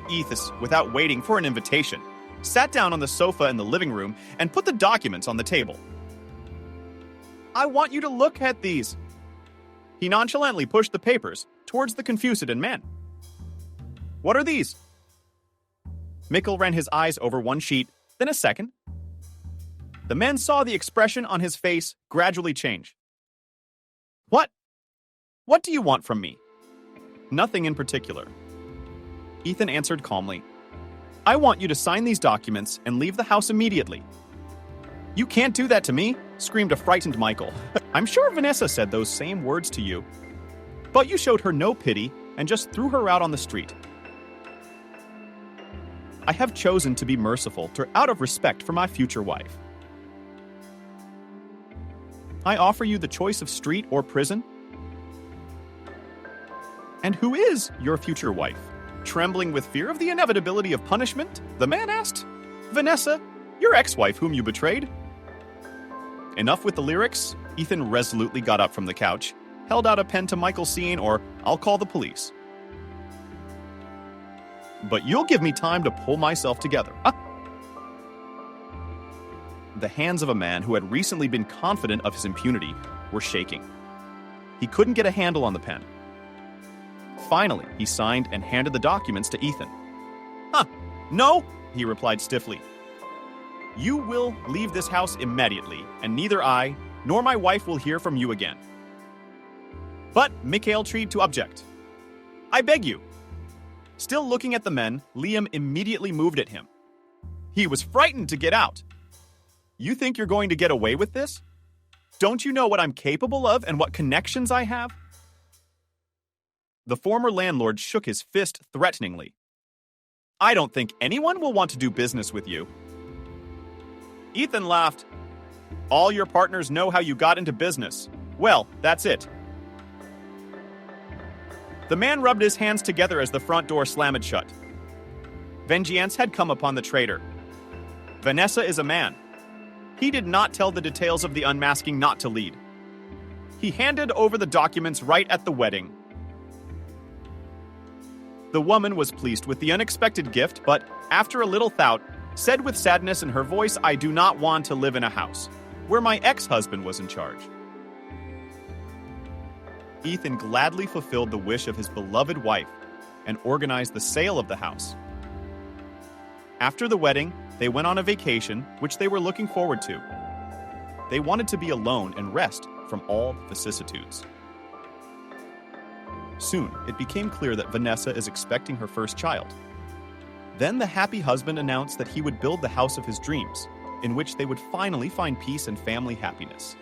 Ethos, without waiting for an invitation, sat down on the sofa in the living room and put the documents on the table. "I want you to look at these." He nonchalantly pushed the papers towards the confused man. "What are these?" Mikkel ran his eyes over one sheet, then a second. The man saw the expression on his face gradually change. What do you want from me?" "Nothing in particular." Ethan answered calmly. "I want you to sign these documents and leave the house immediately." "You can't do that to me," screamed a frightened Michael. "I'm sure Vanessa said those same words to you. But you showed her no pity and just threw her out on the street. I have chosen to be merciful out of respect for my future wife. I offer you the choice of street or prison. And who is your future wife? Trembling with fear of the inevitability of punishment, the man asked. Vanessa, your ex-wife whom you betrayed. Enough with the lyrics. Ethan resolutely got up from the couch, held out a pen to Michael, seeing, or I'll call the police. But you'll give me time to pull myself together. The hands of a man who had recently been confident of his impunity were shaking. He couldn't get a handle on the pen. Finally, he signed and handed the documents to Ethan. No, he replied stiffly. You will leave this house immediately, and neither I nor my wife will hear from you again. But Mikhail tried to object. I beg you. Still looking at the men, Liam immediately moved at him. He was frightened to get out. You think you're going to get away with this? Don't you know what I'm capable of and what connections I have? The former landlord shook his fist threateningly. I don't think anyone will want to do business with you. Ethan laughed. All your partners know how you got into business. Well, that's it. The man rubbed his hands together as the front door slammed shut. Vengeance had come upon the traitor. Vanessa is a man. He did not tell the details of the unmasking not to lead. He handed over the documents right at the wedding. The woman was pleased with the unexpected gift, but after a little thought, said with sadness in her voice, I do not want to live in a house where my ex-husband was in charge. Ethan gladly fulfilled the wish of his beloved wife and organized the sale of the house. After the wedding, they went on a vacation, which they were looking forward to. They wanted to be alone and rest from all the vicissitudes. Soon, it became clear that Vanessa is expecting her first child. Then the happy husband announced that he would build the house of his dreams, in which they would finally find peace and family happiness.